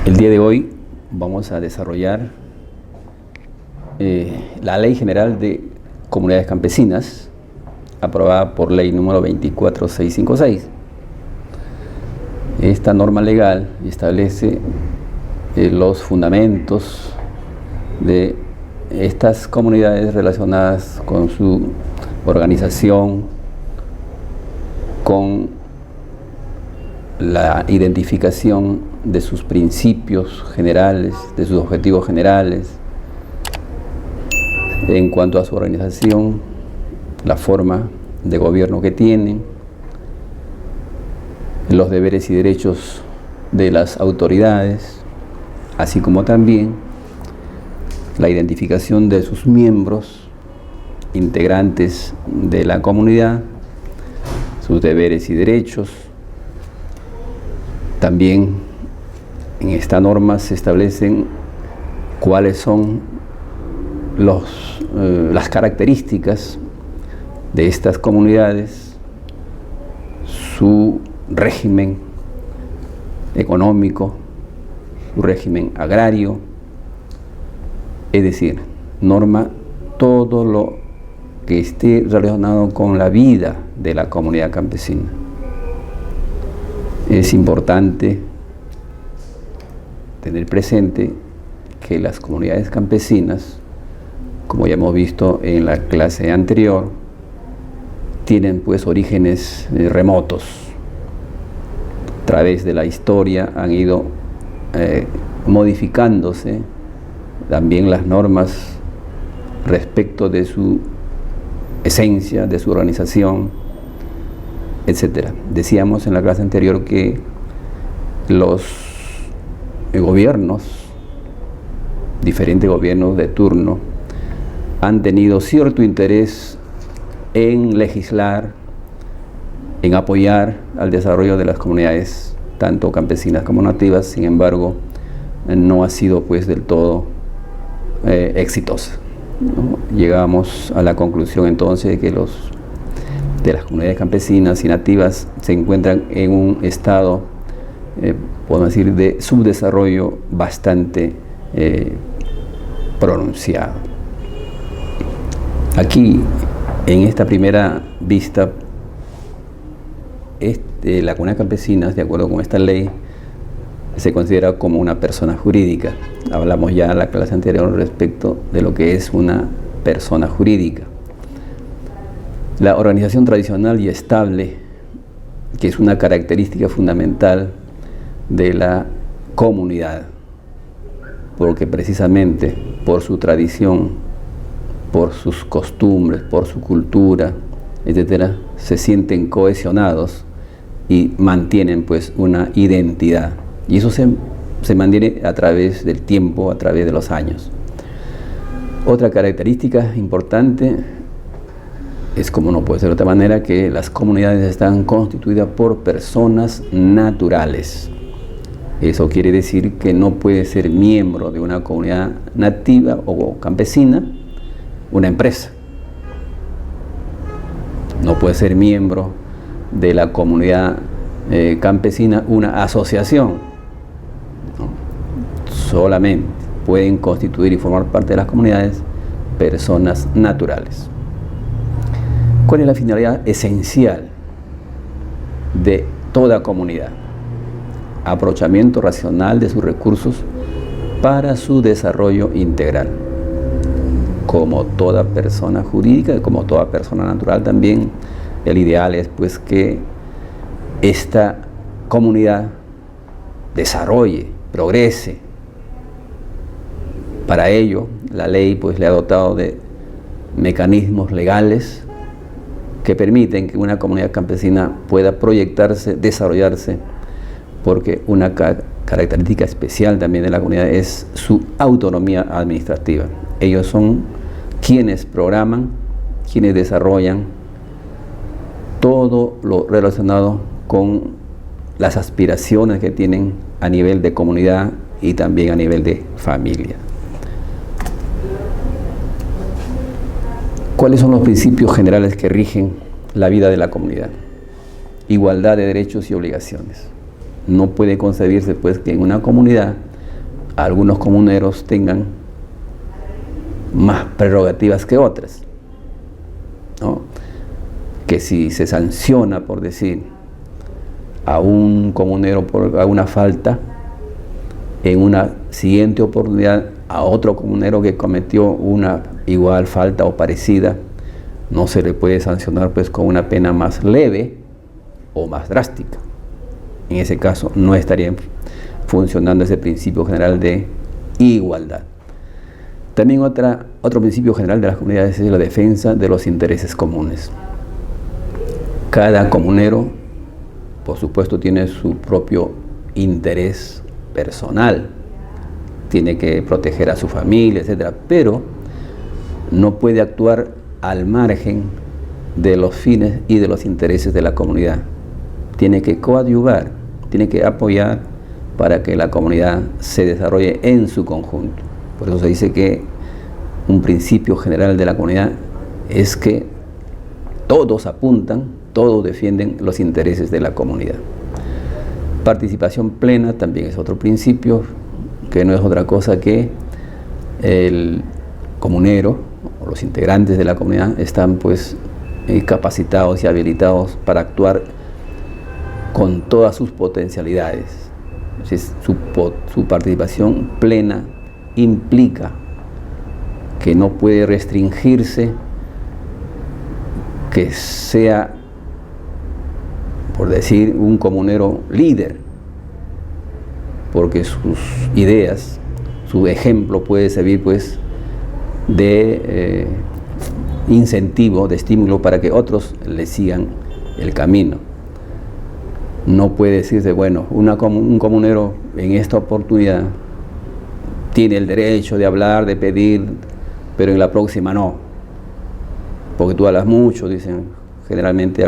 El día de hoy vamos a desarrollar la Ley General de Comunidades Campesinas, aprobada por Ley número 24656. Esta norma legal establece los fundamentos de estas comunidades relacionadas con su organización, con la identificación de sus principios generales, de sus objetivos generales, en cuanto a su organización, la forma de gobierno que tienen, los deberes y derechos de las autoridades, así como también la identificación de sus miembros, integrantes de la comunidad, sus deberes y derechos. También en esta norma se establecen cuáles son las características de estas comunidades, su régimen económico, su régimen agrario, es decir, norma todo lo que esté relacionado con la vida de la comunidad campesina. Es importante tener presente que las comunidades campesinas, como ya hemos visto en la clase anterior, tienen pues orígenes remotos. A través de la historia han ido modificándose también las normas respecto de su esencia, de su organización, etc. Decíamos en la clase anterior que los gobiernos, diferentes gobiernos de turno, han tenido cierto interés en legislar, en apoyar al desarrollo de las comunidades, tanto campesinas como nativas. Sin embargo, no ha sido pues del todo exitosa, ¿no? Llegamos a la conclusión entonces de que de las comunidades campesinas y nativas se encuentran en un estado, podemos decir, de subdesarrollo bastante pronunciado. Aquí, en esta primera vista, la comunidad campesina, de acuerdo con esta ley, se considera como una persona jurídica. Hablamos ya en la clase anterior respecto de lo que es una persona jurídica. La organización tradicional y estable, que es una característica fundamental de la comunidad, porque precisamente por su tradición, por sus costumbres, por su cultura, etcétera, se sienten cohesionados y mantienen pues una identidad. Y eso se mantiene a través del tiempo, a través de los años. Otra característica importante es, como no puede ser de otra manera, que las comunidades están constituidas por personas naturales. Eso quiere decir que no puede ser miembro de una comunidad nativa o campesina una empresa. No puede ser miembro de la comunidad campesina una asociación. Solamente pueden constituir y formar parte de las comunidades personas naturales. ¿Cuál es la finalidad esencial de toda comunidad? Aprovechamiento racional de sus recursos para su desarrollo integral. Como toda persona jurídica, como toda persona natural también, el ideal es pues que esta comunidad desarrolle, progrese. Para ello, la ley pues le ha dotado de mecanismos legales que permiten que una comunidad campesina pueda proyectarse, desarrollarse, porque una característica especial también de la comunidad es su autonomía administrativa. Ellos son quienes programan, quienes desarrollan todo lo relacionado con las aspiraciones que tienen a nivel de comunidad y también a nivel de familia. ¿Cuáles son los principios generales que rigen la vida de la comunidad? Igualdad de derechos y obligaciones. No puede concebirse pues que en una comunidad algunos comuneros tengan más prerrogativas que otras, ¿no? Que si se sanciona, por decir, a un comunero por alguna falta, en una siguiente oportunidad a otro comunero que cometió una igual falta o parecida, no se le puede sancionar pues con una pena más leve o más drástica. En ese caso no estaría funcionando ese principio general de igualdad. También otro principio general de las comunidades es la defensa de los intereses comunes. Cada comunero, por supuesto, tiene su propio interés personal, tiene que proteger a su familia, etc., pero no puede actuar al margen de los fines y de los intereses de la comunidad. Tiene que coadyuvar, tiene que apoyar para que la comunidad se desarrolle en su conjunto. Por eso se dice que un principio general de la comunidad es que todos apuntan, todos defienden los intereses de la comunidad. Participación plena también es otro principio, que no es otra cosa que el comunero o los integrantes de la comunidad están pues capacitados y habilitados para actuar con todas sus potencialidades. Su participación plena implica que no puede restringirse, que sea, por decir, un comunero líder, porque sus ideas, su ejemplo puede servir pues de incentivo, de estímulo para que otros le sigan el camino. No puede decirse, bueno, un comunero en esta oportunidad tiene el derecho de hablar, de pedir, pero en la próxima no, porque tú hablas mucho, dicen generalmente en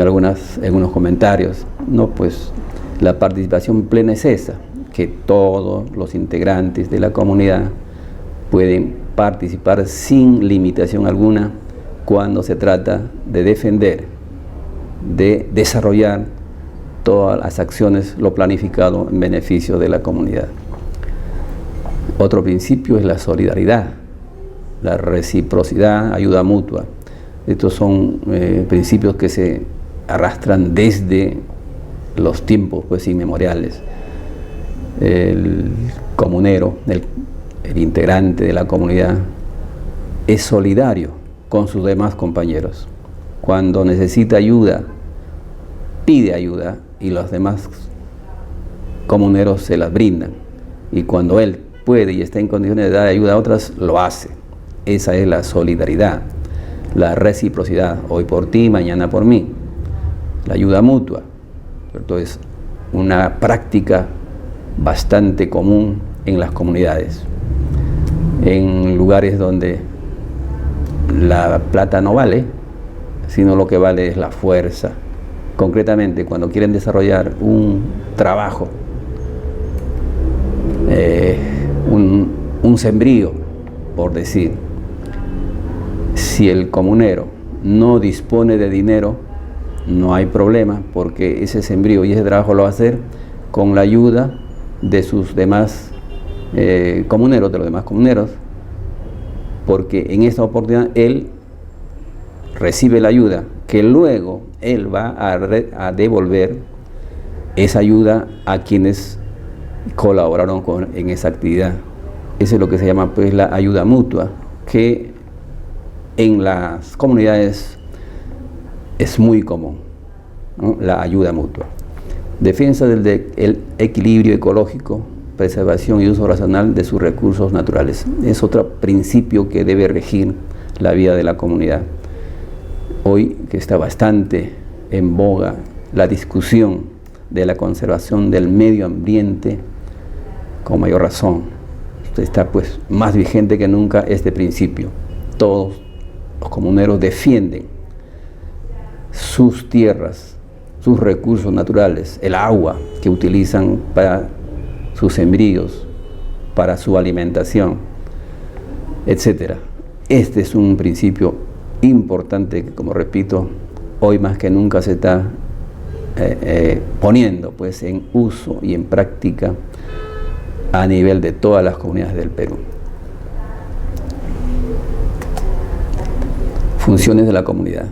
algunos comentarios. No, pues la participación plena es esa, que todos los integrantes de la comunidad pueden participar sin limitación alguna cuando se trata de defender, de desarrollar todas las acciones, lo planificado en beneficio de la comunidad. Otro principio es la solidaridad, la reciprocidad, ayuda mutua. Estos son principios que se arrastran desde los tiempos pues inmemoriales. El comunero, el integrante de la comunidad, es solidario con sus demás compañeros. Cuando necesita ayuda, pide ayuda y los demás comuneros se las brindan. Y cuando él puede y está en condiciones de dar ayuda a otras, lo hace. Esa es la solidaridad, la reciprocidad, hoy por ti, mañana por mí. La ayuda mutua, ¿cierto? Es una práctica bastante común en las comunidades. En lugares donde la plata no vale, sino lo que vale es la fuerza. Concretamente, cuando quieren desarrollar un trabajo, un sembrío, por decir, si el comunero no dispone de dinero, no hay problema, porque ese sembrío y ese trabajo lo va a hacer con la ayuda de sus demás comuneros, de los demás comuneros, porque en esta oportunidad él recibe la ayuda, que luego él va a devolver esa ayuda a quienes colaboraron en esa actividad. Eso es lo que se llama pues la ayuda mutua, que en las comunidades es muy común, ¿no? La ayuda mutua. Defensa del equilibrio ecológico, preservación y uso racional de sus recursos naturales. Es otro principio que debe regir la vida de la comunidad. Hoy que está bastante en boga la discusión de la conservación del medio ambiente, con mayor razón está pues más vigente que nunca este principio. Todos los comuneros defienden sus tierras, sus recursos naturales, el agua que utilizan para sus sembríos, para su alimentación, etc. Este es un principio importante que, como repito, hoy más que nunca se está poniendo pues en uso y en práctica a nivel de todas las comunidades del Perú. Funciones de la comunidad.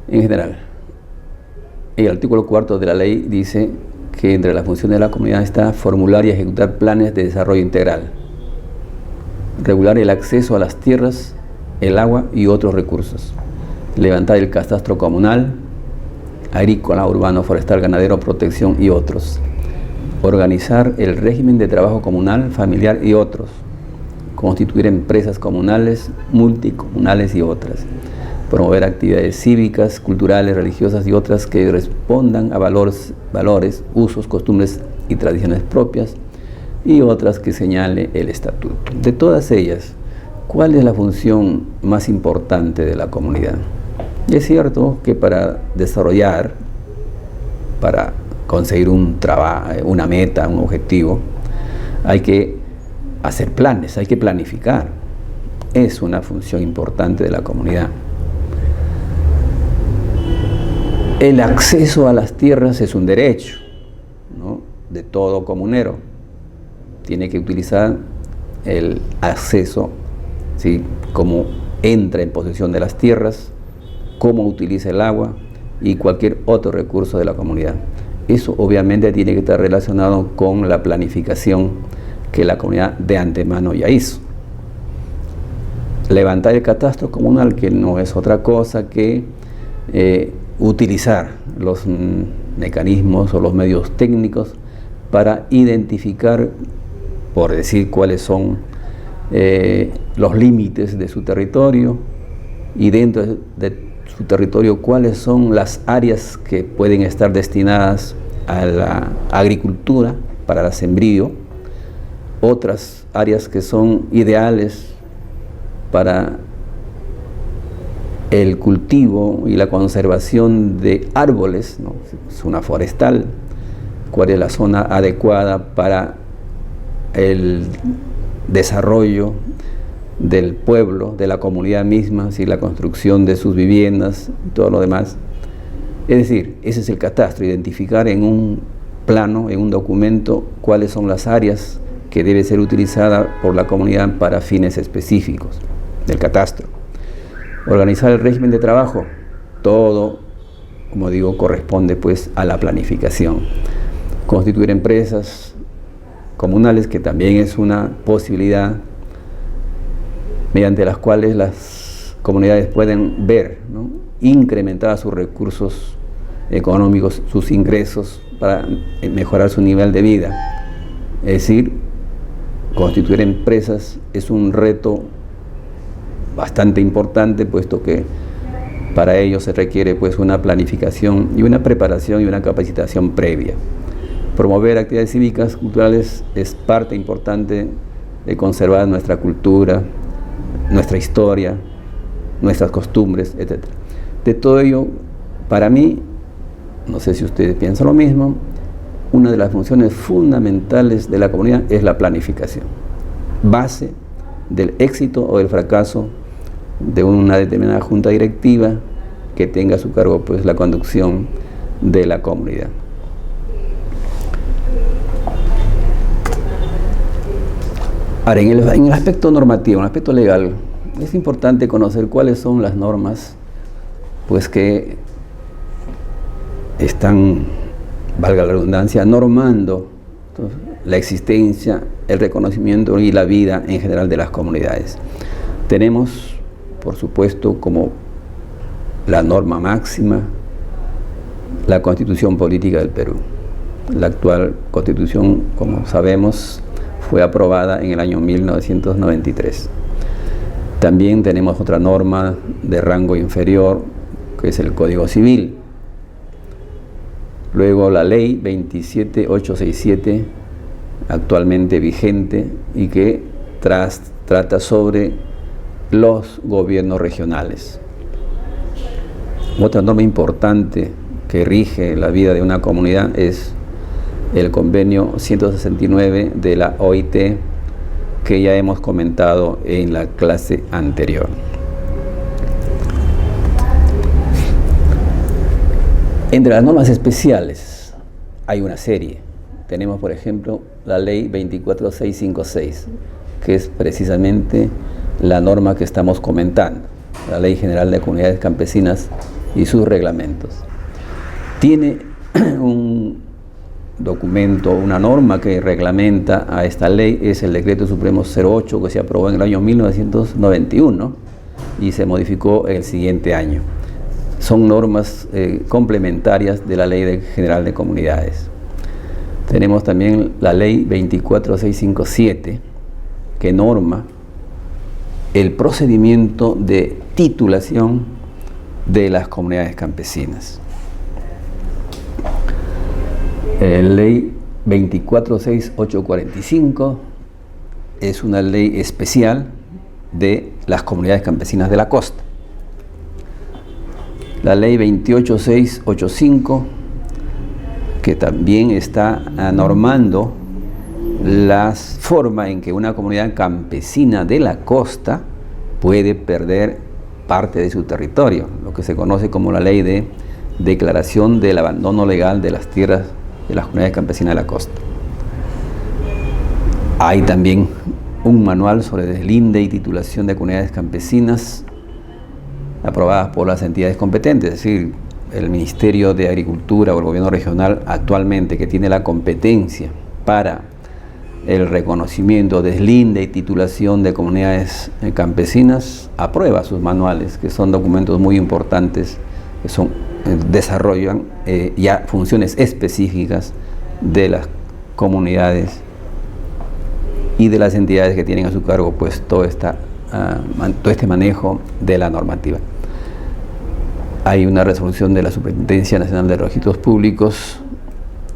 En general, el artículo 4 de la ley dice que entre las funciones de la comunidad está formular y ejecutar planes de desarrollo integral, regular el acceso a las tierras, el agua y otros recursos, levantar el catastro comunal, agrícola, urbano, forestal, ganadero, protección y otros, organizar el régimen de trabajo comunal, familiar y otros, constituir empresas comunales, multicomunales y otras, promover actividades cívicas, culturales, religiosas y otras que respondan a valores, usos, costumbres y tradiciones propias, y otras que señale el estatuto. De todas ellas, ¿cuál es la función más importante de la comunidad? Y es cierto que para desarrollar, para conseguir un trabajo, una meta, un objetivo, hay que hacer planes, hay que planificar. Es una función importante de la comunidad. El acceso a las tierras es un derecho, ¿no?, de todo comunero. Tiene que utilizar el acceso, ¿sí?, cómo entra en posesión de las tierras, cómo utiliza el agua y cualquier otro recurso de la comunidad. Eso obviamente tiene que estar relacionado con la planificación que la comunidad de antemano ya hizo. Levantar el catastro comunal, que no es otra cosa que utilizar los mecanismos o los medios técnicos para identificar, por decir, cuáles son los límites de su territorio, y dentro de su territorio cuáles son las áreas que pueden estar destinadas a la agricultura para el sembrío, otras áreas que son ideales para el cultivo y la conservación de árboles, ¿no?, zona forestal, cuál es la zona adecuada para el desarrollo del pueblo, de la comunidad misma, ¿sí?, la construcción de sus viviendas y todo lo demás. Es decir, ese es el catastro, identificar en un plano, en un documento, cuáles son las áreas que debe ser utilizada por la comunidad para fines específicos del catastro. Organizar el régimen de trabajo, todo, como digo, corresponde pues a la planificación. Constituir empresas comunales, que también es una posibilidad mediante las cuales las comunidades pueden ver, ¿no?, incrementar sus recursos económicos, sus ingresos, para mejorar su nivel de vida. Es decir, constituir empresas es un reto bastante importante, puesto que para ello se requiere pues una planificación y una preparación y una capacitación previa. Promover actividades cívicas, culturales, es parte importante de conservar nuestra cultura, nuestra historia, nuestras costumbres, etc. De todo ello, para mí, no sé si ustedes piensan lo mismo, una de las funciones fundamentales de la comunidad es la planificación, base del éxito o del fracaso de una determinada junta directiva que tenga a su cargo pues la conducción de la comunidad. Ahora, en el aspecto normativo, en el aspecto legal, es importante conocer cuáles son las normas pues que están, valga la redundancia, normando la existencia, el reconocimiento y la vida en general de las comunidades. Tenemos, por supuesto, como la norma máxima, la Constitución Política del Perú. La actual Constitución, como sabemos, fue aprobada en el año 1993. También tenemos otra norma de rango inferior, que es el Código Civil. Luego la Ley 27867, actualmente vigente, y que trata sobre los gobiernos regionales. Otra norma importante que rige la vida de una comunidad es el convenio 169 de la OIT, que ya hemos comentado en la clase anterior. Entre las normas especiales hay una serie tenemos, por ejemplo, la ley 24656, que es precisamente la norma que estamos comentando, la Ley General de Comunidades Campesinas y sus reglamentos. Tiene un documento, una norma que reglamenta a esta ley, es el Decreto Supremo 08, que se aprobó en el año 1991 y se modificó el siguiente año. Son normas complementarias de la Ley General de Comunidades. Tenemos también la Ley 24657, que norma el procedimiento de titulación de las comunidades campesinas. Ley 24645 es una ley especial de las comunidades campesinas de la costa. La ley 28685, que también está normando la forma en que una comunidad campesina de la costa puede perder parte de su territorio, lo que se conoce como la ley de declaración del abandono legal de las tierras de las comunidades campesinas de la costa. Hay también un manual sobre deslinde y titulación de comunidades campesinas aprobadas por las entidades competentes, es decir, el Ministerio de Agricultura o el gobierno regional actualmente, que tiene la competencia para el reconocimiento, deslinde y titulación de comunidades campesinas, aprueba sus manuales, que son documentos muy importantes, que desarrollan ya funciones específicas de las comunidades y de las entidades que tienen a su cargo pues todo este manejo de la normativa. Hay una resolución de la Superintendencia Nacional de Registros Públicos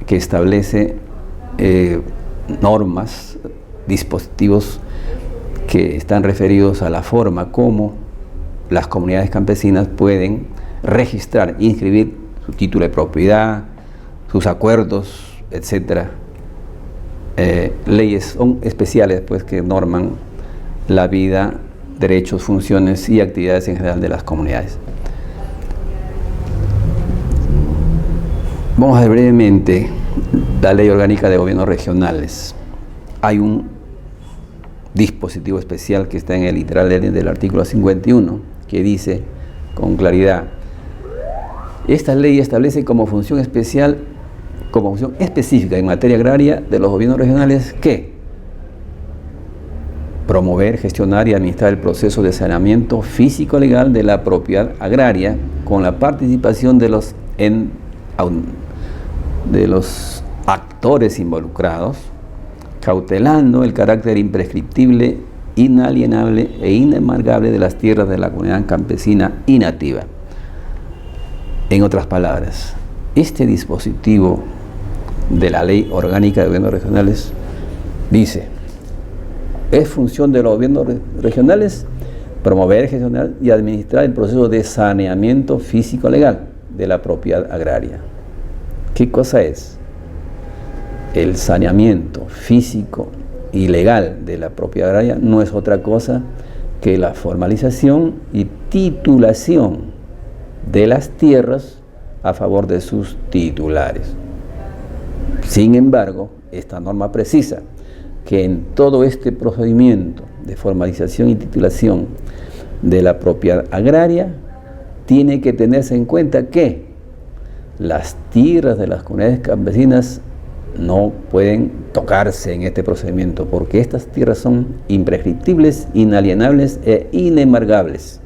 que establece normas, dispositivos que están referidos a la forma como las comunidades campesinas pueden registrar, inscribir su título de propiedad, sus acuerdos, etcétera. Leyes son especiales pues que norman la vida, derechos, funciones y actividades en general de las comunidades. Vamos a ver brevemente la Ley Orgánica de Gobiernos Regionales. Hay un dispositivo especial que está en el literal del artículo 51 que dice con claridad: esta ley establece como función específica en materia agraria de los gobiernos regionales que promover, gestionar y administrar el proceso de saneamiento físico-legal de la propiedad agraria con la participación de los actores involucrados, cautelando el carácter imprescriptible, inalienable e inembargable de las tierras de la comunidad campesina y nativa. En otras palabras, este dispositivo de la Ley Orgánica de Gobiernos Regionales dice: es función de los gobiernos regionales promover, gestionar y administrar el proceso de saneamiento físico-legal de la propiedad agraria. ¿Qué cosa es? El saneamiento físico y legal de la propiedad agraria no es otra cosa que la formalización y titulación de las tierras a favor de sus titulares. Sin embargo, esta norma precisa que en todo este procedimiento de formalización y titulación de la propiedad agraria tiene que tenerse en cuenta que las tierras de las comunidades campesinas no pueden tocarse en este procedimiento, porque estas tierras son imprescriptibles, inalienables e inembargables.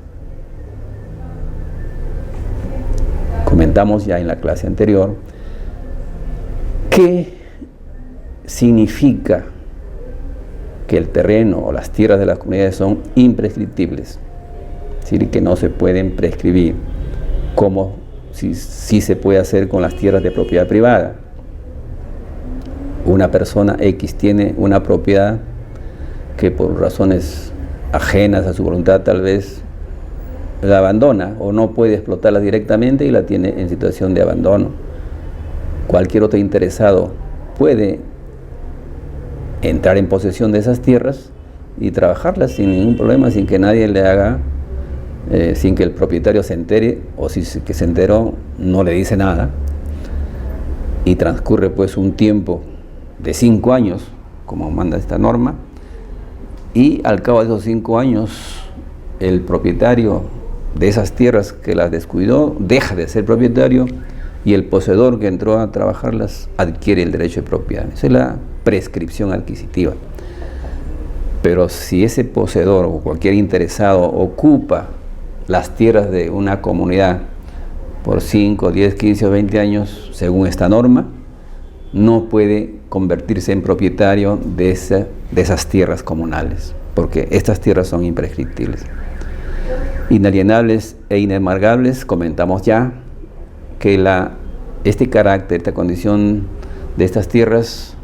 Comentamos ya en la clase anterior qué significa que el terreno o las tierras de las comunidades son imprescriptibles, es decir, que no se pueden prescribir, como sí se puede hacer con las tierras de propiedad privada. Una persona X tiene una propiedad que por razones ajenas a su voluntad tal vez la abandona o no puede explotarla directamente y la tiene en situación de abandono. Cualquier otro interesado puede entrar en posesión de esas tierras y trabajarlas sin ningún problema, sin que nadie le haga, sin que el propietario se entere, o si que se enteró no le dice nada, y transcurre pues un tiempo de 5 años, como manda esta norma, y al cabo de esos 5 años el propietario de esas tierras que las descuidó deja de ser propietario y el poseedor que entró a trabajarlas adquiere el derecho de propiedad. Esa es la prescripción adquisitiva. Pero si ese poseedor o cualquier interesado ocupa las tierras de una comunidad por 5, 10, 15 o 20 años, según esta norma, no puede convertirse en propietario de esas tierras comunales, porque estas tierras son imprescriptibles. Inalienables e inembargables, comentamos ya que este carácter, esta condición de estas tierras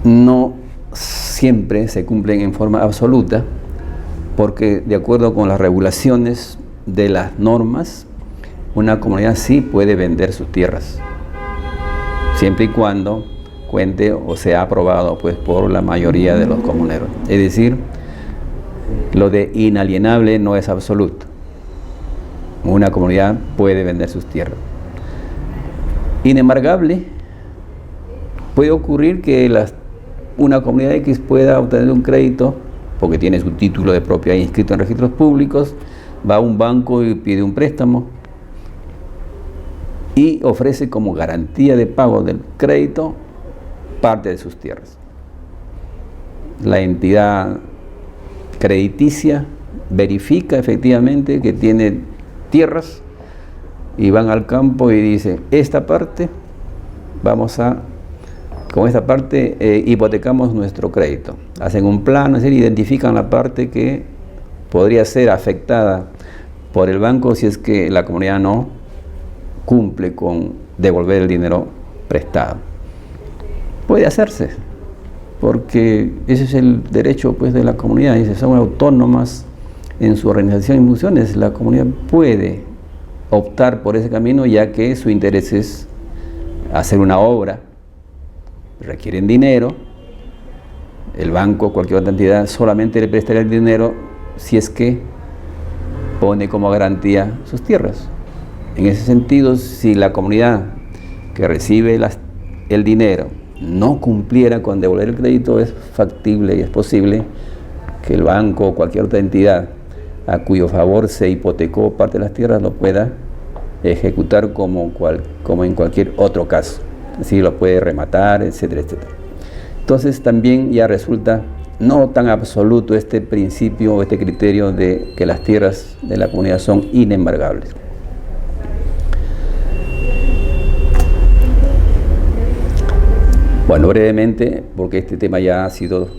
no siempre se cumplen en forma absoluta, porque de acuerdo con las regulaciones de las normas, una comunidad sí puede vender sus tierras, siempre y cuando cuente o sea aprobado pues por la mayoría de los comuneros. Es decir, lo de inalienable no es absoluto. Una comunidad puede vender sus tierras. Inembargable, puede ocurrir que una comunidad X pueda obtener un crédito porque tiene su título de propiedad inscrito en registros públicos, va a un banco y pide un préstamo y ofrece como garantía de pago del crédito parte de sus tierras. La entidad crediticia verifica efectivamente que tiene tierras y van al campo y dicen, esta parte, con esta parte hipotecamos nuestro crédito. Hacen un plano, es decir, identifican la parte que podría ser afectada por el banco si es que la comunidad no cumple con devolver el dinero prestado. Puede hacerse, porque ese es el derecho pues, de la comunidad. Dice, son autónomas en su organización y funciones. La comunidad puede optar por ese camino, ya que su interés es hacer una obra, requieren dinero. El banco, cualquier otra entidad, solamente le prestaría el dinero si es que pone como garantía sus tierras. En ese sentido, si la comunidad que recibe el dinero no cumpliera con devolver el crédito, es factible y es posible que el banco o cualquier otra entidad a cuyo favor se hipotecó parte de las tierras lo pueda ejecutar como en cualquier otro caso. Así lo puede rematar, etcétera, etcétera. Entonces también ya resulta no tan absoluto este principio o este criterio de que las tierras de la comunidad son inembargables. Bueno, brevemente, porque este tema ya ha sido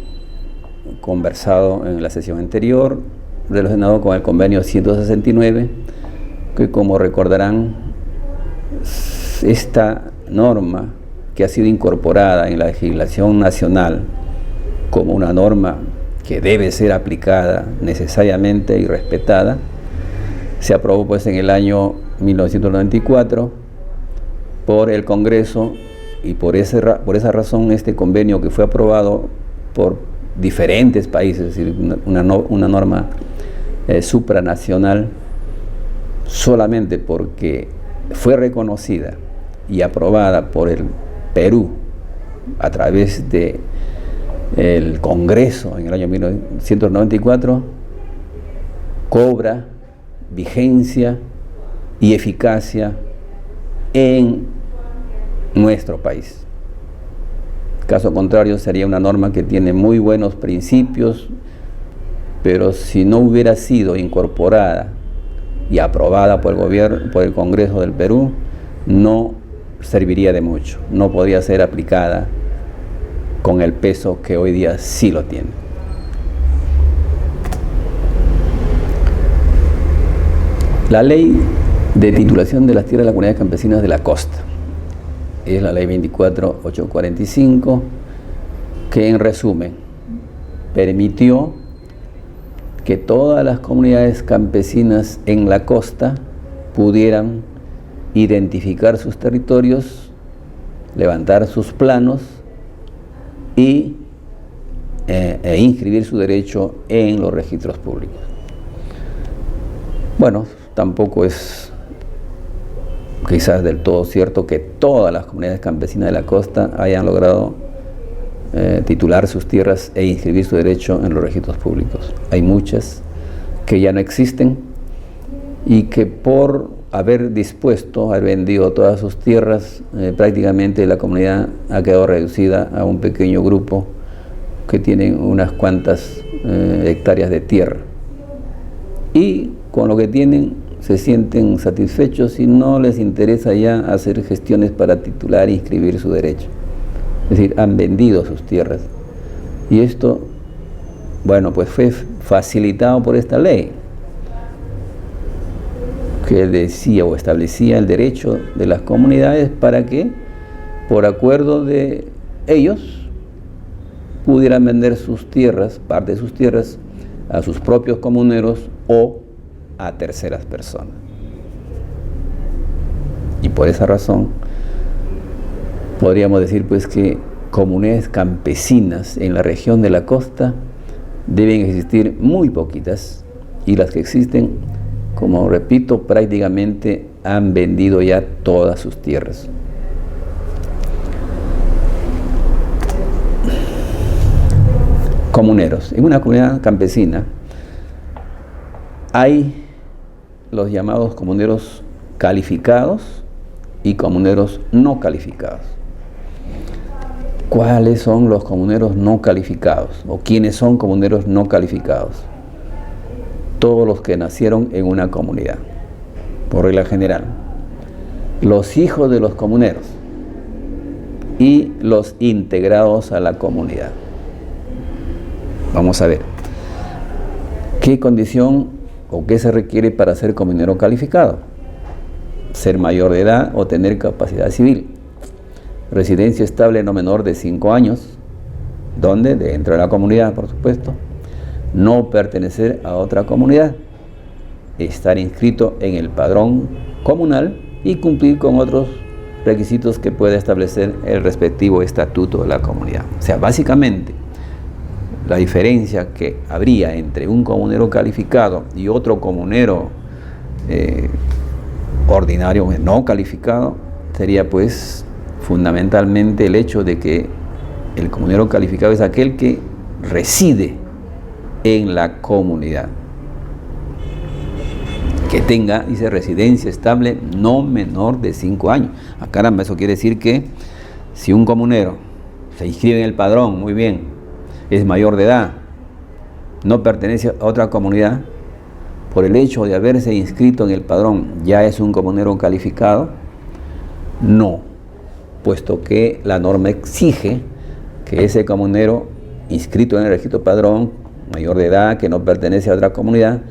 conversado en la sesión anterior, relacionado con el convenio 169, que como recordarán, esta norma que ha sido incorporada en la legislación nacional como una norma que debe ser aplicada necesariamente y respetada, se aprobó pues en el año 1994 por el Congreso, y por esa razón este convenio, que fue aprobado por diferentes países, es decir, una norma supranacional, solamente porque fue reconocida y aprobada por el Perú a través del Congreso en el año 1994, cobra vigencia y eficacia en nuestro país. Caso contrario, sería una norma que tiene muy buenos principios, pero si no hubiera sido incorporada y aprobada por el gobierno, por el Congreso del Perú, no serviría de mucho, no podría ser aplicada con el peso que hoy día sí lo tiene. La ley de titulación de las tierras de las comunidades campesinas de la costa es la ley 24845, que en resumen permitió que todas las comunidades campesinas en la costa pudieran identificar sus territorios, levantar sus planos e inscribir su derecho en los registros públicos. Bueno, tampoco es quizás del todo cierto que todas las comunidades campesinas de la costa hayan logrado titular sus tierras e inscribir su derecho en los registros públicos. Hay muchas que ya no existen y que por haber dispuesto, haber vendido todas sus tierras, prácticamente la comunidad ha quedado reducida a un pequeño grupo que tienen unas cuantas hectáreas de tierra. Y con lo que tienen se sienten satisfechos y no les interesa ya hacer gestiones para titular e inscribir su derecho. Es decir, han vendido sus tierras. Y esto, bueno, pues fue facilitado por esta ley, que decía o establecía el derecho de las comunidades para que, por acuerdo de ellos, pudieran vender sus tierras, parte de sus tierras, a sus propios comuneros o a terceras personas. Y por esa razón podríamos decir pues que comunidades campesinas en la región de la costa deben existir muy poquitas, y las que existen, como repito, prácticamente han vendido ya todas sus tierras. Comuneros. En una comunidad campesina hay los llamados comuneros calificados y comuneros no calificados. ¿Cuáles son los comuneros no calificados? ¿O quiénes son comuneros no calificados? Todos los que nacieron en una comunidad, por regla general. Los hijos de los comuneros y los integrados a la comunidad. Vamos a ver. ¿Qué condición o qué se requiere para ser comunero calificado? Ser mayor de edad o tener capacidad civil. Residencia estable no menor de 5 años. ¿Dónde? Dentro de la comunidad, por supuesto. No pertenecer a otra comunidad. Estar inscrito en el padrón comunal y cumplir con otros requisitos que pueda establecer el respectivo estatuto de la comunidad. O sea, básicamente, la diferencia que habría entre un comunero calificado y otro comunero ordinario, no calificado, sería pues fundamentalmente el hecho de que el comunero calificado es aquel que reside en la comunidad, que tenga, dice, residencia estable no menor de 5 años. Ah, caramba, eso quiere decir que si un comunero se inscribe en el padrón, muy bien, es mayor de edad, no pertenece a otra comunidad, por el hecho de haberse inscrito en el padrón, ¿ya es un comunero calificado? No, puesto que la norma exige que ese comunero inscrito en el registro padrón, mayor de edad, que no pertenece a otra comunidad,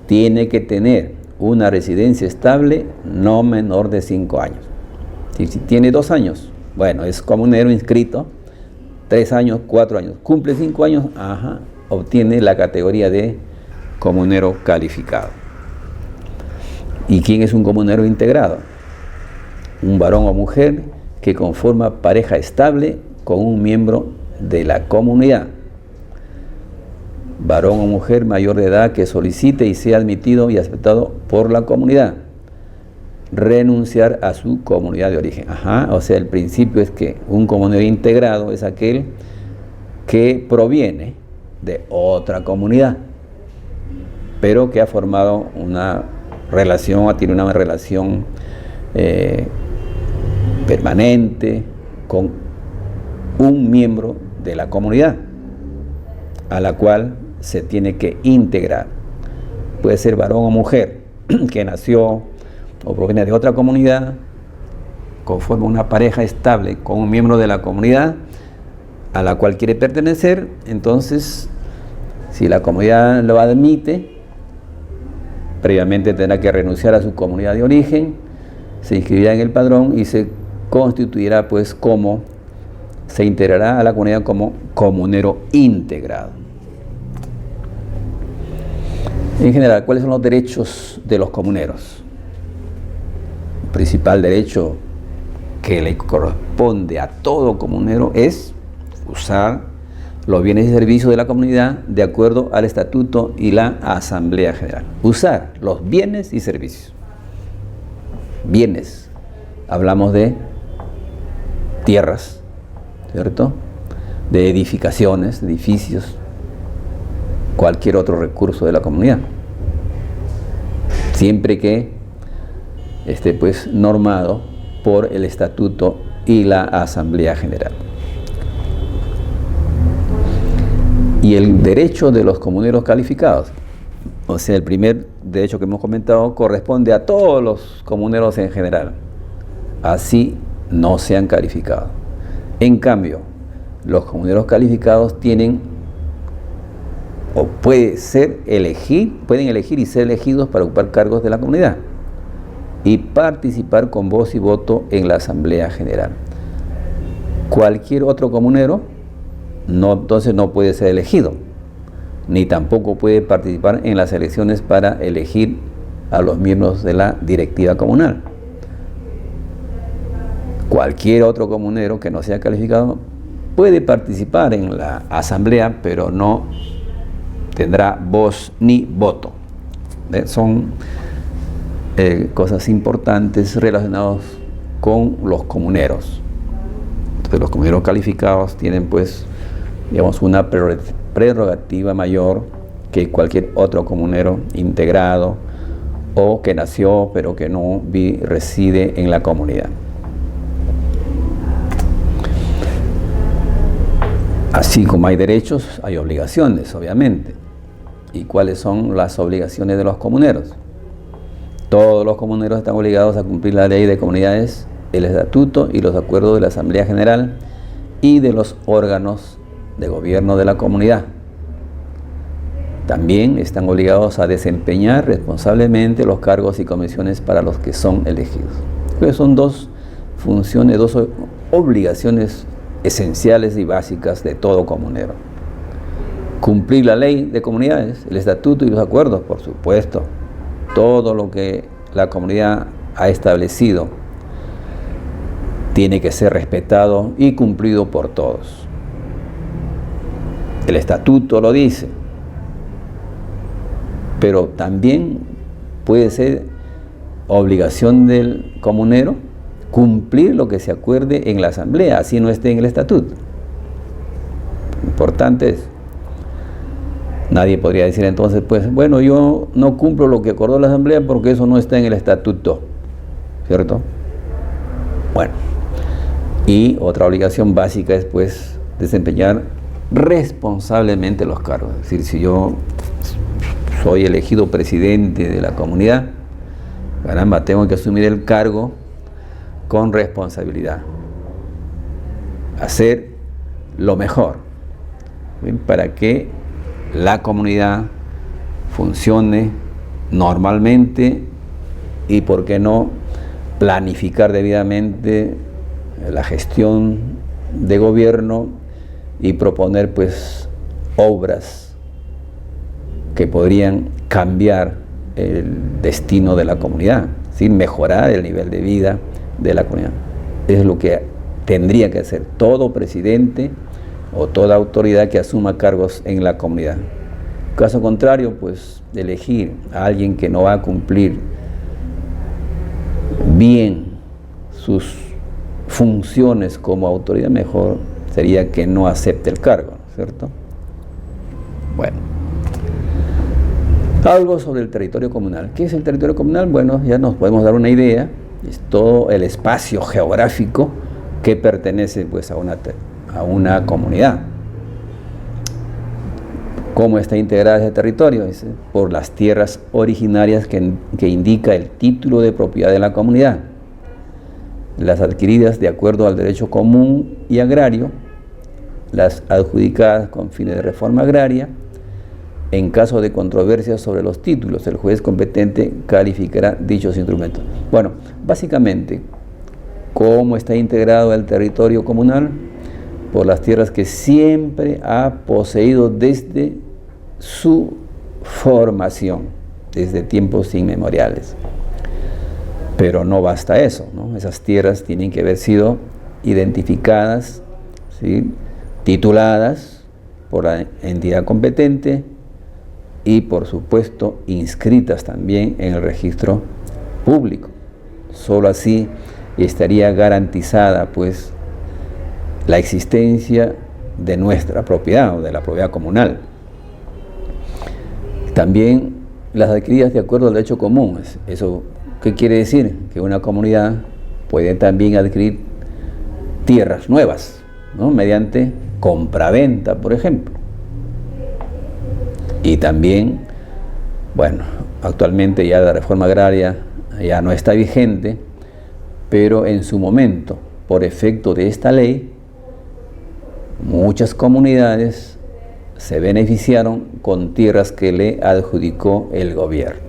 tiene que tener una residencia estable no menor de 5 años. Si tiene 2 años, bueno, es comunero inscrito. 3 años, 4 años, cumple 5 años, obtiene la categoría de comunero calificado. ¿Y quién es un comunero integrado? Un varón o mujer que conforma pareja estable con un miembro de la comunidad. Varón o mujer mayor de edad que solicite y sea admitido y aceptado por la comunidad. Renunciar a su comunidad de origen. O sea, el principio es que un comunero integrado es aquel que proviene de otra comunidad, pero que ha formado una relación, tiene una relación permanente con un miembro de la comunidad a la cual se tiene que integrar. Puede ser varón o mujer que nació o proviene de otra comunidad, conforma una pareja estable con un miembro de la comunidad a la cual quiere pertenecer. Entonces, si la comunidad lo admite, previamente tendrá que renunciar a su comunidad de origen, se inscribirá en el padrón y se constituirá pues como, se integrará a la comunidad como comunero integrado. En general, ¿cuáles son los derechos de los comuneros? El principal derecho que le corresponde a todo comunero es usar los bienes y servicios de la comunidad de acuerdo al estatuto y la asamblea general. Usar los bienes y servicios. Bienes, hablamos de tierras, ¿cierto? De edificaciones, edificios, cualquier otro recurso de la comunidad, siempre que esté pues normado por el estatuto y la asamblea general. Y el derecho de los comuneros calificados, o sea, el primer derecho que hemos comentado, corresponde a todos los comuneros en general, así no sean calificados. En cambio, los comuneros calificados tienen o pueden elegir y ser elegidos para ocupar cargos de la comunidad y participar con voz y voto en la asamblea general. Cualquier otro comunero entonces no puede ser elegido, ni tampoco puede participar en las elecciones para elegir a los miembros de la directiva comunal. Cualquier otro comunero que no sea calificado puede participar en la asamblea, pero no tendrá voz ni voto. Son cosas importantes relacionadas con los comuneros. Entonces los comuneros calificados tienen pues, digamos, una prerrogativa mayor que cualquier otro comunero integrado o que nació pero que no reside en la comunidad. Así como hay derechos, hay obligaciones, obviamente. ¿Y cuáles son las obligaciones de los comuneros? Todos los comuneros están obligados a cumplir la ley de comunidades, el estatuto y los acuerdos de la Asamblea General y de los órganos de gobierno de la comunidad. También están obligados a desempeñar responsablemente los cargos y comisiones para los que son elegidos. Entonces son dos funciones, dos obligaciones esenciales y básicas de todo comunero. Cumplir la ley de comunidades, el estatuto y los acuerdos, por supuesto. Todo lo que la comunidad ha establecido tiene que ser respetado y cumplido por todos. El estatuto lo dice, pero también puede ser obligación del comunero cumplir lo que se acuerde en la asamblea, así no esté en el estatuto. Importante es. Nadie podría decir entonces, pues, bueno, yo no cumplo lo que acordó la asamblea porque eso no está en el estatuto, ¿cierto? Bueno, y otra obligación básica es, pues, desempeñar responsablemente los cargos. Es decir, si yo soy elegido presidente de la comunidad, caramba, tengo que asumir el cargo con responsabilidad, hacer lo mejor, ¿bien?, para que la comunidad funcione normalmente y, por qué no, planificar debidamente la gestión de gobierno y proponer pues obras que podrían cambiar el destino de la comunidad, sin mejorar el nivel de vida de la comunidad. Es lo que tendría que hacer todo presidente o toda autoridad que asuma cargos en la comunidad. Caso contrario, pues elegir a alguien que no va a cumplir bien sus funciones como autoridad, mejor sería que no acepte el cargo, ¿cierto? Bueno, algo sobre el territorio comunal. ¿Qué es el territorio comunal? Bueno, ya nos podemos dar una idea. Es todo el espacio geográfico que pertenece pues a una comunidad. ¿Cómo está integrado ese territorio? Dice, por las tierras originarias que indica el título de propiedad de la comunidad, las adquiridas de acuerdo al derecho común y agrario, las adjudicadas con fines de reforma agraria. En caso de controversia sobre los títulos, el juez competente calificará dichos instrumentos. Bueno, básicamente, ¿cómo está integrado el territorio comunal? Por las tierras que siempre ha poseído desde su formación, desde tiempos inmemoriales. Pero no basta eso, ¿no? Esas tierras tienen que haber sido identificadas, ¿sí?, tituladas por la entidad competente y, por supuesto, inscritas también en el registro público. Solo así estaría garantizada pues la existencia de nuestra propiedad o de la propiedad comunal. También las adquiridas de acuerdo al derecho común. ¿Eso qué quiere decir? Que una comunidad puede también adquirir tierras nuevas, ¿no? Mediante compraventa, por ejemplo. Y también, bueno, actualmente ya la reforma agraria ya no está vigente, pero en su momento, por efecto de esta ley, muchas comunidades se beneficiaron con tierras que le adjudicó el gobierno.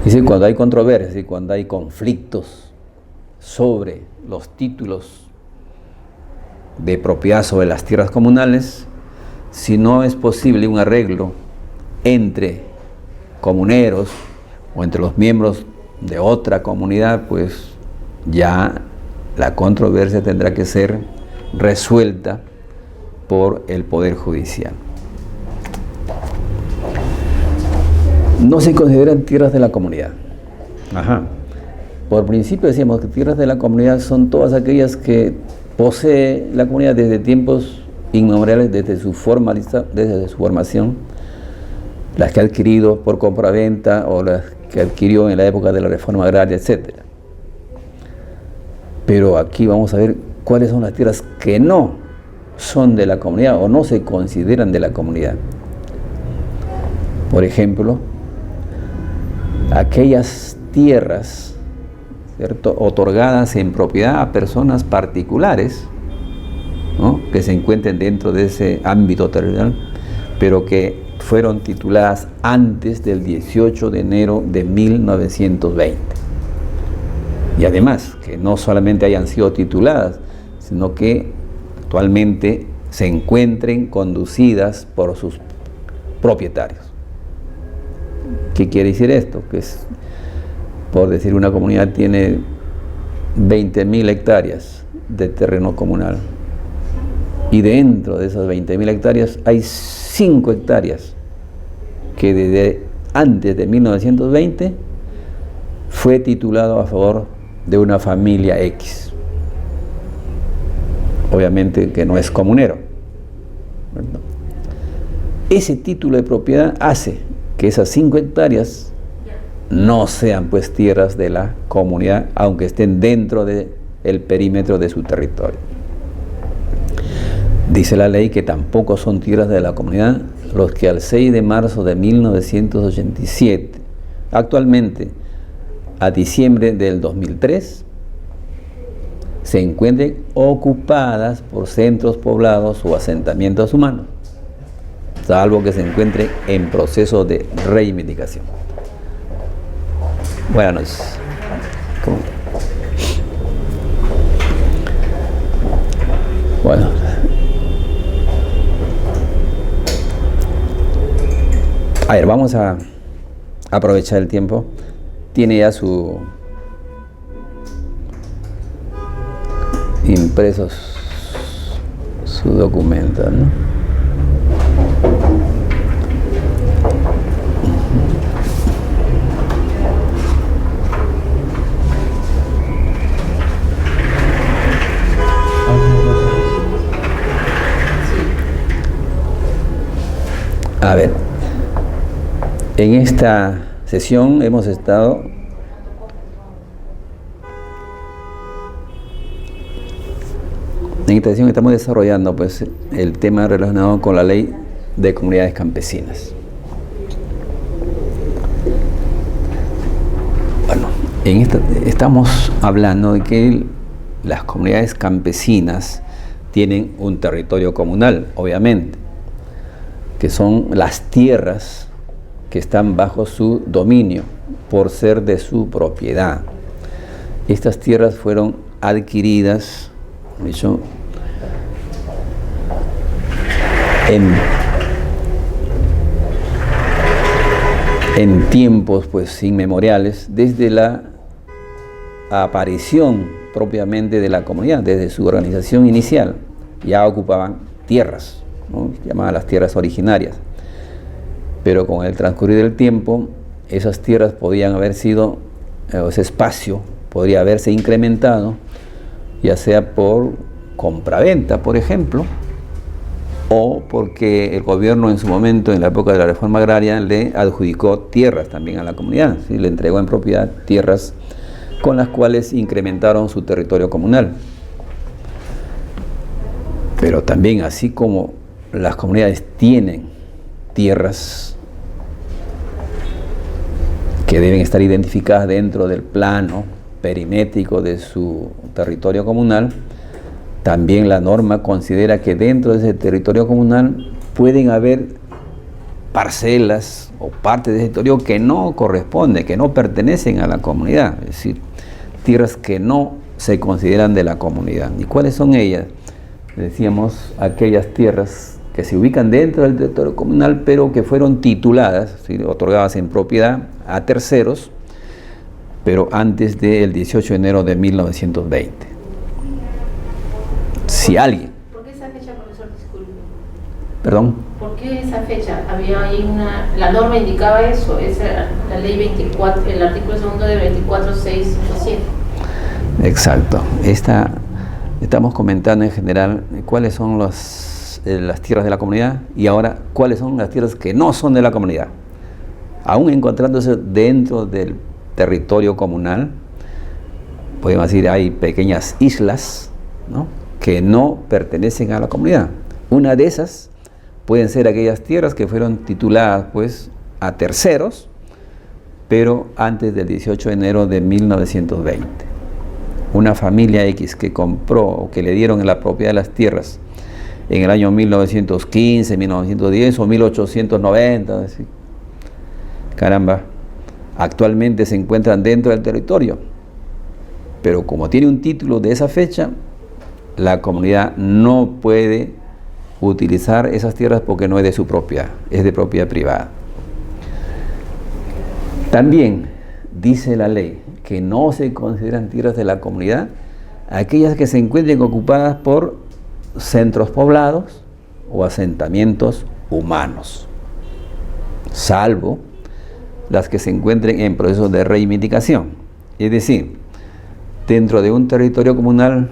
Dice, cuando hay controversias y cuando hay conflictos sobre los títulos de propiedad sobre las tierras comunales, si no es posible un arreglo entre comuneros o entre los miembros de otra comunidad, pues ya la controversia tendrá que ser resuelta por el Poder Judicial. No se consideran tierras de la comunidad. Por principio decíamos que tierras de la comunidad son todas aquellas que posee la comunidad desde tiempos inmemoriales, desde su formación, las que ha adquirido por compraventa o las que adquirió en la época de la reforma agraria, etc. Pero aquí vamos a ver cuáles son las tierras que no son de la comunidad o no se consideran de la comunidad. Por ejemplo, aquellas tierras, ¿cierto?, otorgadas en propiedad a personas particulares, ¿no?, que se encuentren dentro de ese ámbito territorial, pero que fueron tituladas antes del 18 de enero de 1920. Y además, que no solamente hayan sido tituladas, sino que actualmente se encuentren conducidas por sus propietarios. ¿Qué quiere decir esto? Que es, por decir, una comunidad tiene 20.000 hectáreas de terreno comunal. Y dentro de esas 20.000 hectáreas hay 5 hectáreas que desde antes de 1920 fue titulado a favor de una familia X. Obviamente que no es comunero, ¿verdad? Ese título de propiedad hace que esas 5 hectáreas no sean pues tierras de la comunidad, aunque estén dentro del perímetro de su territorio. Dice la ley que tampoco son tierras de la comunidad los que al 6 de marzo de 1987, actualmente a diciembre del 2003, se encuentren ocupadas por centros poblados o asentamientos humanos, salvo que se encuentre en proceso de reivindicación. Buenas noches. Bueno. A ver, vamos a aprovechar el tiempo. Tiene ya su impresos su documento, ¿no? A ver, en esta sesión hemos estado estamos desarrollando pues el tema relacionado con la ley de comunidades campesinas. Bueno, estamos hablando de que las comunidades campesinas tienen un territorio comunal, obviamente, que son las tierras que están bajo su dominio por ser de su propiedad. Estas tierras fueron adquiridas, dicho, en tiempos pues inmemoriales, desde la aparición propiamente de la comunidad, desde su organización inicial, ya ocupaban tierras, ¿no?, llamadas las tierras originarias. Pero con el transcurrir del tiempo, esas tierras podían haber sido o ese espacio podría haberse incrementado, ya sea por compraventa, por ejemplo, o porque el gobierno en su momento, en la época de la reforma agraria, le adjudicó tierras también a la comunidad, ¿sí? Le entregó en propiedad tierras con las cuales incrementaron su territorio comunal. Pero también, así como las comunidades tienen tierras que deben estar identificadas dentro del plano perimétrico de su territorio comunal, también la norma considera que dentro de ese territorio comunal pueden haber parcelas o partes de ese territorio que no corresponden, que no pertenecen a la comunidad, es decir, tierras que no se consideran de la comunidad. ¿Y cuáles son ellas? Decíamos, aquellas tierras que se ubican dentro del territorio comunal, pero que fueron tituladas, ¿sí?, otorgadas en propiedad a terceros, pero antes del 18 de enero de 1920. Si alguien... ¿Por qué esa fecha, profesor? Disculpe. ¿Perdón? ¿Por qué esa fecha? Había ahí la norma indicaba eso, la ley 24, el artículo segundo de 24.657. Exacto. Estamos comentando en general cuáles son las tierras de la comunidad y ahora cuáles son las tierras que no son de la comunidad. Aún encontrándose dentro del territorio comunal, podemos decir, hay pequeñas islas, ¿no?, que no pertenecen a la comunidad. Una de esas pueden ser aquellas tierras que fueron tituladas pues a terceros, pero antes del 18 de enero de 1920. Una familia X que compró o que le dieron la propiedad de las tierras en el año 1915, 1910 o 1890, ¿sí?, caramba, actualmente se encuentran dentro del territorio, pero como tiene un título de esa fecha, la comunidad no puede utilizar esas tierras porque no es de su propiedad, es de propiedad privada. También dice la ley que no se consideran tierras de la comunidad aquellas que se encuentren ocupadas por centros poblados o asentamientos humanos, salvo las que se encuentren en proceso de reivindicación. Es decir, dentro de un territorio comunal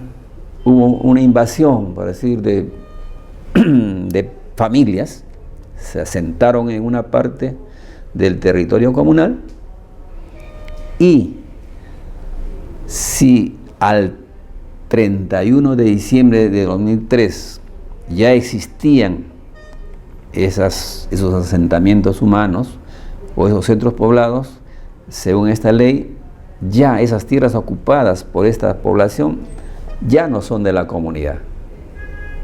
hubo una invasión, por decir, de familias, se asentaron en una parte del territorio comunal, y si al 31 de diciembre de 2003 ya existían esos asentamientos humanos o esos centros poblados, según esta ley, ya esas tierras ocupadas por esta población ya no son de la comunidad.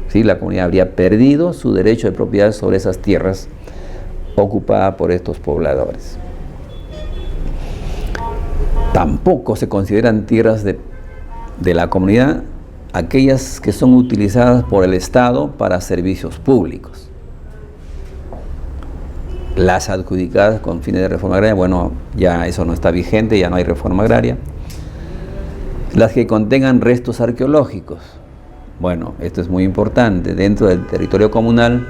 ¿Sí? La comunidad habría perdido su derecho de propiedad sobre esas tierras ocupadas por estos pobladores. Tampoco se consideran tierras de la comunidad aquellas que son utilizadas por el Estado para servicios públicos. Las adjudicadas con fines de reforma agraria, bueno, ya eso no está vigente, ya no hay reforma agraria. Las que contengan restos arqueológicos, bueno, esto es muy importante, dentro del territorio comunal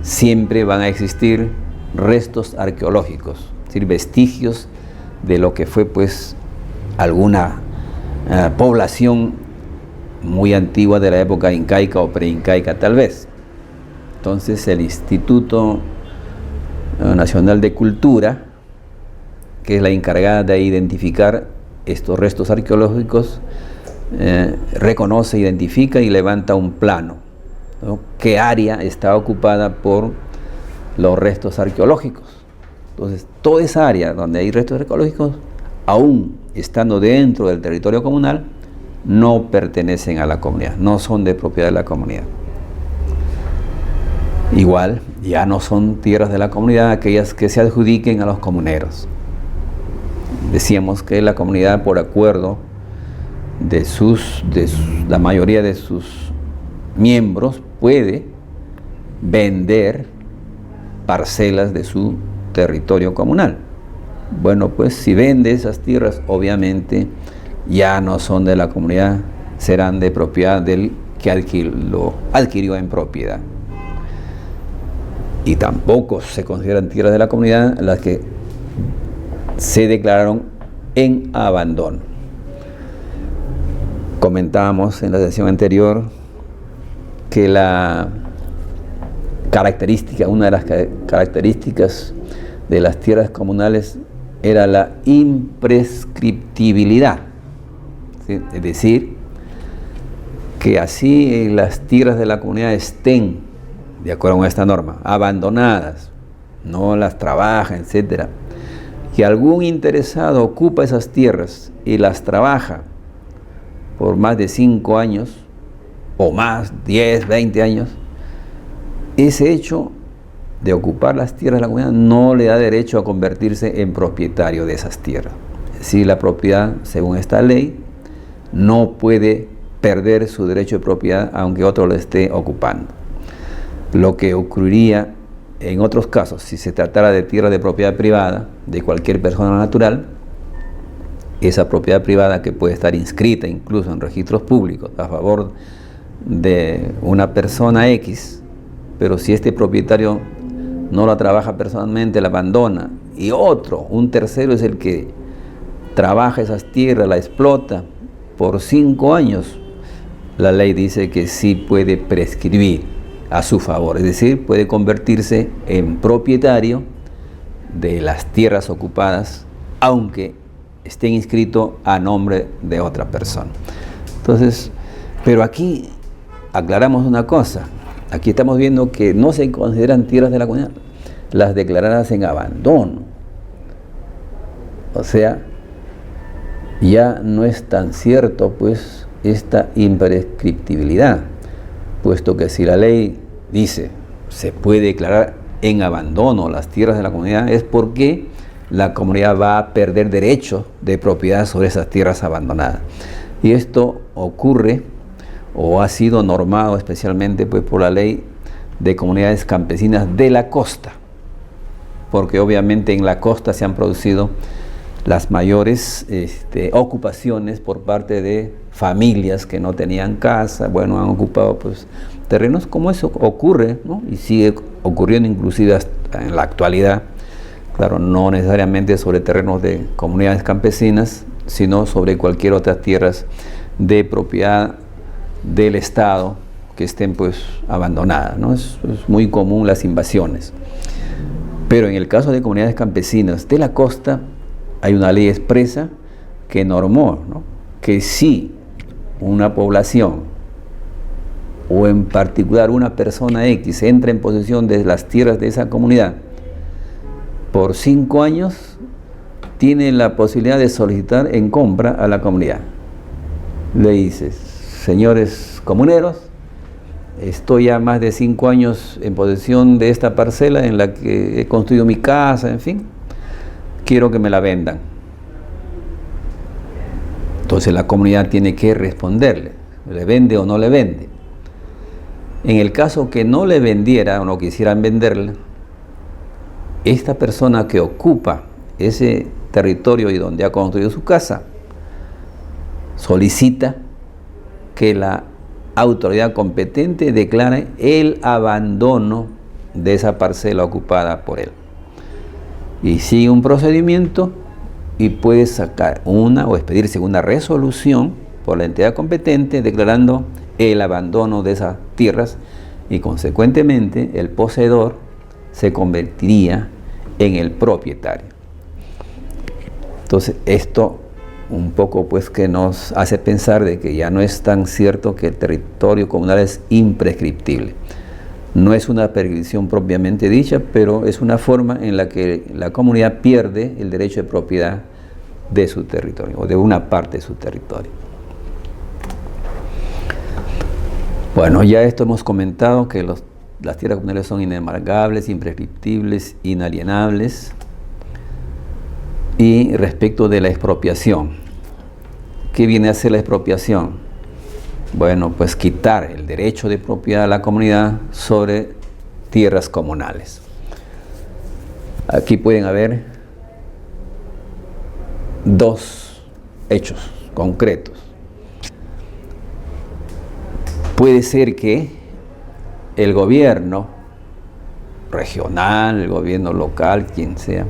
siempre van a existir restos arqueológicos, es decir, vestigios de lo que fue pues alguna población muy antigua de la época incaica o preincaica tal vez. Entonces el Instituto Nacional de Cultura, que es la encargada de identificar estos restos arqueológicos, reconoce, identifica y levanta un plano, ¿no?, qué área está ocupada por los restos arqueológicos. Entonces, toda esa área donde hay restos arqueológicos, aún estando dentro del territorio comunal, no pertenecen a la comunidad, no son de propiedad de la comunidad. Igual, ya no son tierras de la comunidad aquellas que se adjudiquen a los comuneros. Decíamos que la comunidad, por acuerdo de la mayoría de sus miembros, puede vender parcelas de su territorio comunal. Bueno, pues si vende esas tierras, obviamente ya no son de la comunidad, serán de propiedad del que lo adquirió en propiedad. Y tampoco se consideran tierras de la comunidad las que se declararon en abandono. Comentábamos en la sesión anterior que una de las características de las tierras comunales era la imprescriptibilidad, ¿sí? Es decir, que así las tierras de la comunidad estén, de acuerdo con esta norma, abandonadas, no las trabaja, etc., que algún interesado ocupa esas tierras y las trabaja por más de 5 años, o más, 10, 20 años, ese hecho de ocupar las tierras de la comunidad no le da derecho a convertirse en propietario de esas tierras. Es decir, la propiedad, según esta ley, no puede perder su derecho de propiedad aunque otro lo esté ocupando. Lo que ocurriría en otros casos, si se tratara de tierra de propiedad privada de cualquier persona natural, esa propiedad privada que puede estar inscrita incluso en registros públicos a favor de una persona X, pero si este propietario no la trabaja personalmente, la abandona, y un tercero es el que trabaja esas tierras, la explota por 5 años, la ley dice que sí puede prescribir a su favor, es decir, puede convertirse en propietario de las tierras ocupadas, aunque estén inscritos a nombre de otra persona. Entonces, pero aquí aclaramos una cosa. Aquí estamos viendo que no se consideran tierras de la comunidad las declaradas en abandono. O sea, ya no es tan cierto pues esta imprescriptibilidad, puesto que si la ley dice se puede declarar en abandono las tierras de la comunidad, es porque la comunidad va a perder derecho de propiedad sobre esas tierras abandonadas. Y esto ocurre o ha sido normado especialmente pues por la ley de comunidades campesinas de la costa, porque obviamente en la costa se han producido las mayores ocupaciones por parte de familias que no tenían casa, bueno, han ocupado pues terrenos, como eso ocurre, ¿no? Y sigue ocurriendo inclusive hasta en la actualidad, claro, no necesariamente sobre terrenos de comunidades campesinas, sino sobre cualquier otras tierras de propiedad del Estado que estén pues abandonadas, ¿no? Es muy común las invasiones. Pero en el caso de comunidades campesinas de la costa, hay una ley expresa que normó, ¿no?, que si una población o en particular una persona X entra en posesión de las tierras de esa comunidad por 5 años, tiene la posibilidad de solicitar en compra a la comunidad. Le dices: señores comuneros, estoy ya más de 5 años en posesión de esta parcela en la que he construido mi casa, en fin, quiero que me la vendan. Entonces la comunidad tiene que responderle, ¿le vende o no le vende? En el caso que no le vendiera o no quisieran venderle, esta persona que ocupa ese territorio y donde ha construido su casa, solicita que la autoridad competente declare el abandono de esa parcela ocupada por él. Y sigue un procedimiento y puede sacar o expedirse una resolución por la entidad competente declarando el abandono de esas tierras, y consecuentemente el poseedor se convertiría en el propietario. Entonces esto un poco pues que nos hace pensar de que ya no es tan cierto que el territorio comunal es imprescriptible. No es una prescripción propiamente dicha, pero es una forma en la que la comunidad pierde el derecho de propiedad de su territorio o de una parte de su territorio. Bueno, ya esto hemos comentado que las tierras comunales son inembargables, imprescriptibles, inalienables. Y respecto de la expropiación, ¿qué viene a ser la expropiación? Bueno, pues quitar el derecho de propiedad a la comunidad sobre tierras comunales. Aquí pueden haber 2 hechos concretos. Puede ser que el gobierno regional, el gobierno local, quien sea,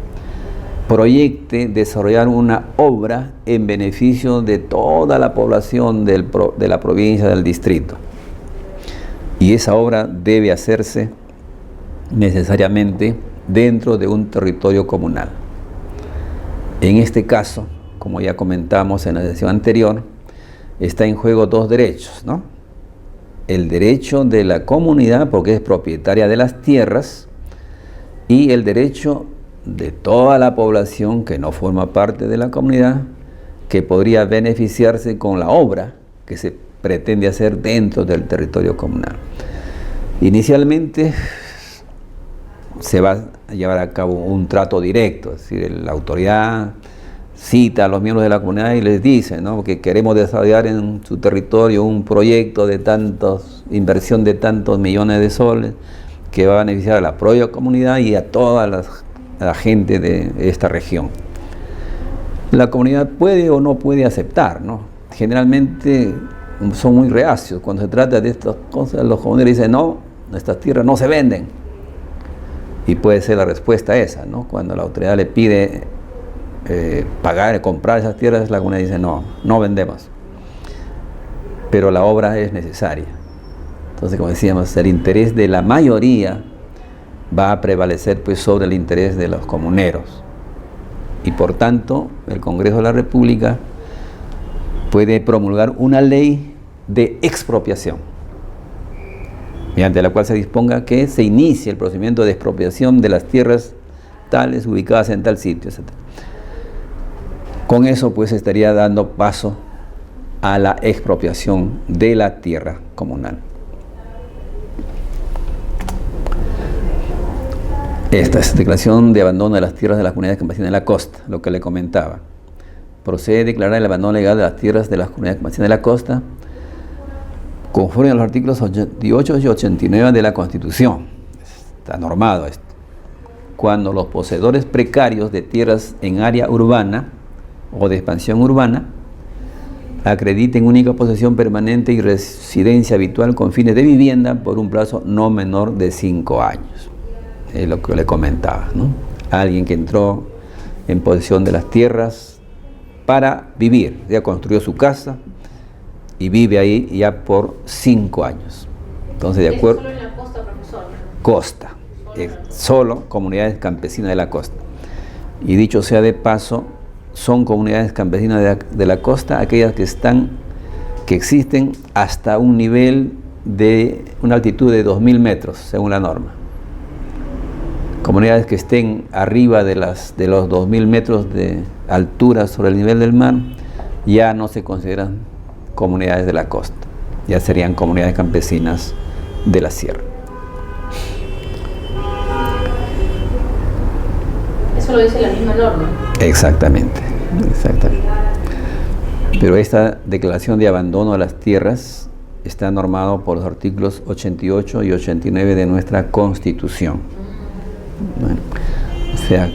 proyecte desarrollar una obra en beneficio de toda la población de la provincia, del distrito. Y esa obra debe hacerse necesariamente dentro de un territorio comunal. En este caso, como ya comentamos en la sesión anterior, está en juego dos derechos, ¿no? El derecho de la comunidad, porque es propietaria de las tierras, y el derecho de toda la población que no forma parte de la comunidad, que podría beneficiarse con la obra que se pretende hacer dentro del territorio comunal. Inicialmente se va a llevar a cabo un trato directo, es decir, la autoridad cita a los miembros de la comunidad y les dice, ¿no?, que queremos desarrollar en su territorio un proyecto de inversión de tantos millones de soles que va a beneficiar a la propia comunidad y a toda la gente de esta región. La comunidad puede o no puede aceptar, ¿no? Generalmente son muy reacios. Cuando se trata de estas cosas, los comuneros dicen, no, nuestras tierras no se venden. Y puede ser la respuesta esa, ¿no? Cuando la autoridad le pide comprar esas tierras, la comunidad dice, no, no vendemos. Pero la obra es necesaria. Entonces, como decíamos, el interés de la mayoría va a prevalecer pues sobre el interés de los comuneros. Y por tanto, el Congreso de la República puede promulgar una ley de expropiación, mediante la cual se disponga que se inicie el procedimiento de expropiación de las tierras tales ubicadas en tal sitio, etc. Con eso pues estaría dando paso a la expropiación de la tierra comunal. Esta es declaración de abandono de las tierras de las comunidades campesinas de la costa, lo que le comentaba. Procede a declarar el abandono legal de las tierras de las comunidades campesinas de la costa conforme a los artículos 88 y 89 de la Constitución. Está normado esto. Cuando los poseedores precarios de tierras en área urbana o de expansión urbana acrediten única posesión permanente y residencia habitual con fines de vivienda por un plazo no menor de 5 años. Es lo que le comentaba, ¿no? Alguien que entró en posesión de las tierras para vivir, ya construyó su casa y vive ahí ya por 5 años. Entonces, de acuerdo. ¿Solo en la costa, profesor? Costa, solo comunidades campesinas de la costa. Y dicho sea de paso, son comunidades campesinas de la costa aquellas que existen hasta un nivel de una altitud de 2000 metros, según la norma. Comunidades que estén arriba de los 2000 metros de altura sobre el nivel del mar ya no se consideran comunidades de la costa, ya serían comunidades campesinas de la sierra. Eso lo dice la misma norma. Exactamente. Pero esta declaración de abandono a las tierras está normado por los artículos 88 y 89 de nuestra Constitución. Bueno, o sea,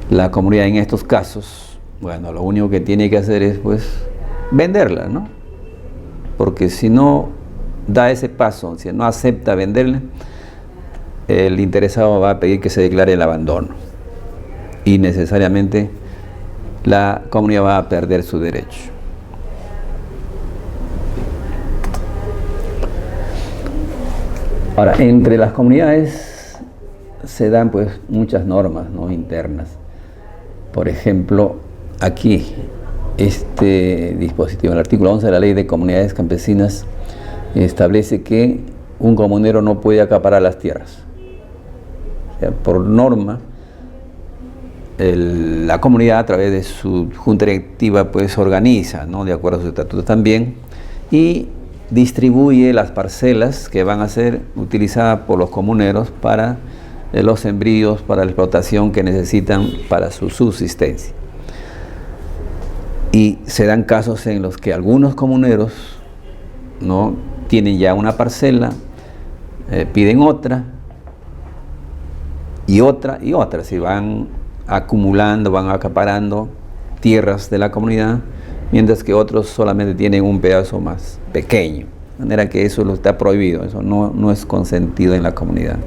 la comunidad en estos casos, bueno, lo único que tiene que hacer es pues venderla, ¿no? Porque si no da ese paso, si no acepta venderla, el interesado va a pedir que se declare el abandono y necesariamente la comunidad va a perder su derecho. Ahora, entre las comunidades se dan pues muchas normas, ¿no?, internas. Por ejemplo, aquí, este dispositivo, el artículo 11 de la Ley de Comunidades Campesinas, establece que un comunero no puede acaparar las tierras. O sea, por norma, la comunidad a través de su junta directiva pues organiza, ¿no?, de acuerdo a sus estatutos también, y distribuye las parcelas que van a ser utilizadas por los comuneros para los sembríos, para la explotación que necesitan para su subsistencia. Y se dan casos en los que algunos comuneros no tienen ya una parcela, piden otra y otra y otra, si van acumulando, van acaparando tierras de la comunidad, mientras que otros solamente tienen un pedazo más pequeño, de manera que eso está prohibido, eso no es consentido en la comunidad.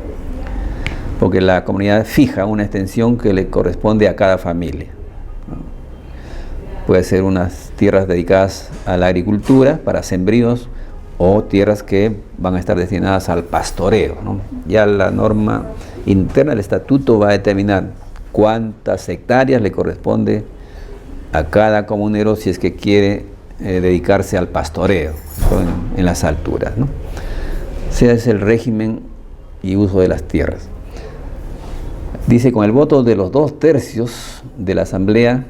porque la comunidad fija una extensión que le corresponde a cada familia, ¿no? Puede ser unas tierras dedicadas a la agricultura, para sembríos, o tierras que van a estar destinadas al pastoreo, ¿no? Ya la norma interna del estatuto va a determinar cuántas hectáreas le corresponde a cada comunero si es que quiere dedicarse al pastoreo en las alturas, ¿no? Ese es el régimen y uso de las tierras. Dice: con el voto de los 2/3 de la Asamblea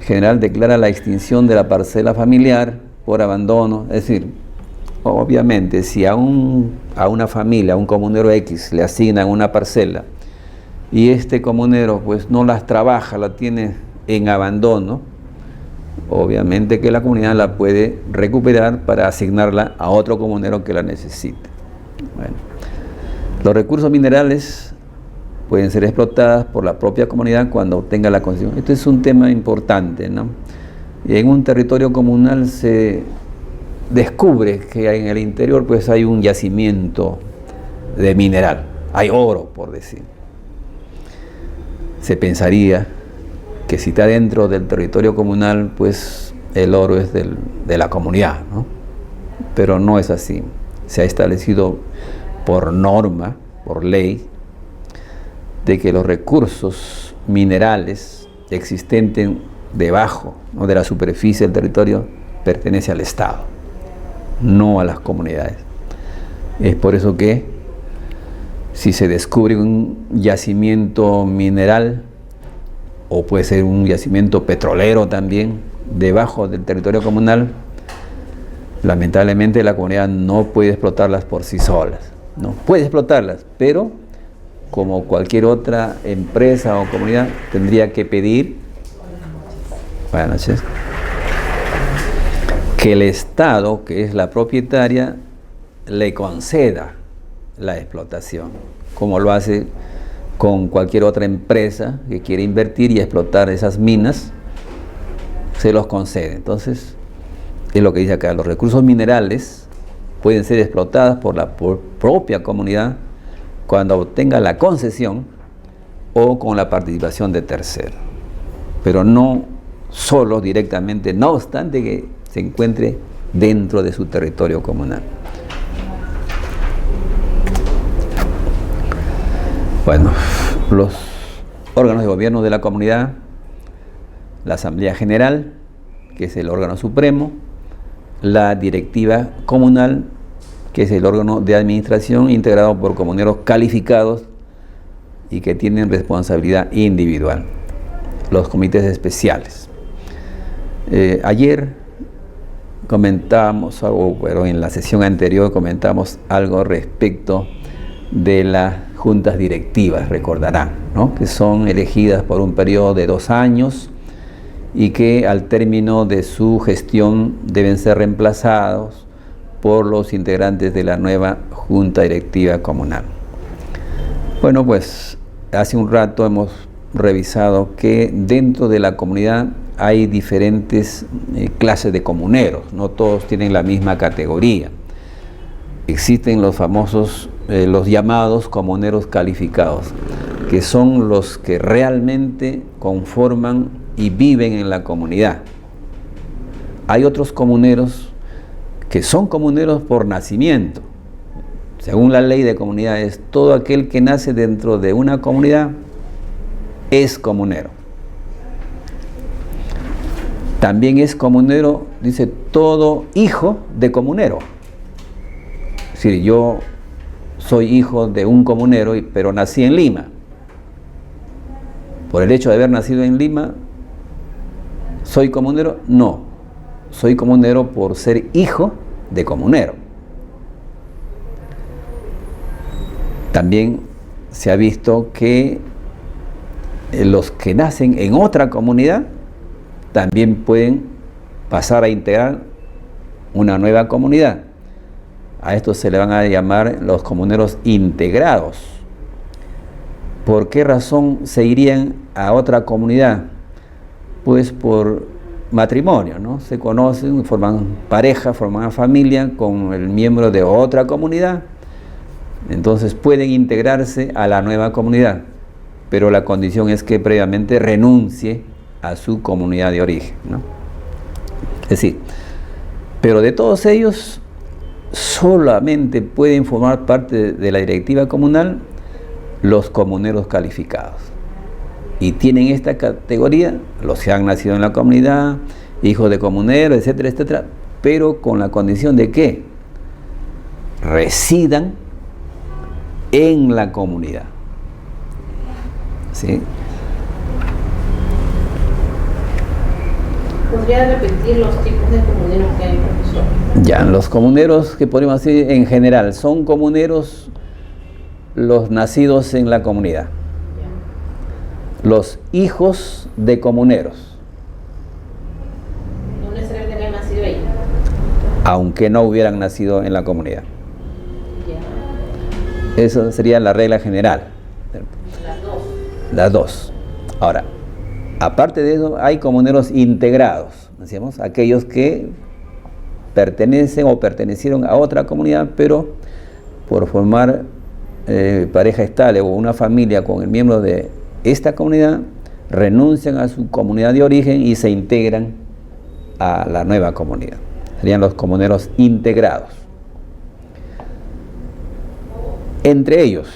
General declara la extinción de la parcela familiar por abandono. Es decir, obviamente, si a una familia, a un comunero X, le asignan una parcela y este comunero pues no las trabaja, la tiene en abandono, obviamente que la comunidad la puede recuperar para asignarla a otro comunero que la necesite. Bueno, los recursos minerales pueden ser explotadas por la propia comunidad cuando obtenga la concesión. Este es un tema importante, ¿no? En un territorio comunal se descubre que en el interior pues hay un yacimiento de mineral, hay oro, por decir. Se pensaría que si está dentro del territorio comunal, pues el oro es de la comunidad, ¿no? Pero no es así. Se ha establecido por norma, por ley, de que los recursos minerales existentes debajo, ¿no?, de la superficie del territorio pertenece al Estado, no a las comunidades. Es por eso que si se descubre un yacimiento mineral, o puede ser un yacimiento petrolero también, debajo del territorio comunal, lamentablemente la comunidad no puede explotarlas por sí solas, ¿no? Puede explotarlas, pero como cualquier otra empresa o comunidad, tendría que pedir, buenas noches, que el Estado, que es la propietaria, le conceda la explotación, como lo hace con cualquier otra empresa que quiere invertir y explotar esas minas, se los concede. Entonces, es lo que dice acá: los recursos minerales pueden ser explotados por la propia comunidad cuando obtenga la concesión o con la participación de terceros, pero no solo directamente, no obstante que se encuentre dentro de su territorio comunal. Bueno, los órganos de gobierno de la comunidad: la Asamblea General, que es el órgano supremo; la directiva comunal, que es el órgano de administración integrado por comuneros calificados y que tienen responsabilidad individual; los comités especiales. Ayer comentábamos algo, pero en la sesión anterior comentamos algo respecto de las juntas directivas, recordarán, ¿no?, que son elegidas por un periodo de 2 años y que al término de su gestión deben ser reemplazados por los integrantes de la nueva Junta Directiva Comunal. Bueno, pues hace un rato hemos revisado que dentro de la comunidad hay diferentes clases de comuneros, no todos tienen la misma categoría. Existen los famosos, los llamados comuneros calificados, que son los que realmente conforman y viven en la comunidad. Hay otros comuneros que son comuneros por nacimiento. Según la ley de comunidades, todo aquel que nace dentro de una comunidad es comunero. También es comunero, dice, todo hijo de comunero. Es decir, yo soy hijo de un comunero, pero nací en Lima. Por el hecho de haber nacido en Lima, ¿soy comunero? No. Soy comunero por ser hijo de comunero. También se ha visto que los que nacen en otra comunidad también pueden pasar a integrar una nueva comunidad. A estos se le van a llamar los comuneros integrados. ¿Por qué razón se irían a otra comunidad? Pues por matrimonio, ¿no? Se conocen, forman pareja, forman familia con el miembro de otra comunidad, Entonces pueden integrarse a la nueva comunidad, pero la condición es que previamente renuncie a su comunidad de origen, ¿no? Es decir, pero de todos ellos solamente pueden formar parte de la directiva comunal los comuneros calificados. Y tienen esta categoría los que han nacido en la comunidad, hijos de comuneros, etcétera, etcétera, pero con la condición de que residan en la comunidad. ¿Sí? ¿Podría repetir los tipos de comuneros que hay, profesor? Ya, los comuneros que podemos decir en general son comuneros los nacidos en la comunidad, los hijos de comuneros, no necesariamente que hayan nacido ahí, aunque no hubieran nacido en la comunidad. ya. Esa sería la regla general. Las dos. Las dos. Ahora, aparte de eso, hay comuneros integrados, decíamos, aquellos que pertenecen o pertenecieron a otra comunidad, pero por formar pareja estable o una familia con el miembro de esta comunidad, renuncian a su comunidad de origen y se integran a la nueva comunidad. Serían los comuneros integrados. Entre ellos,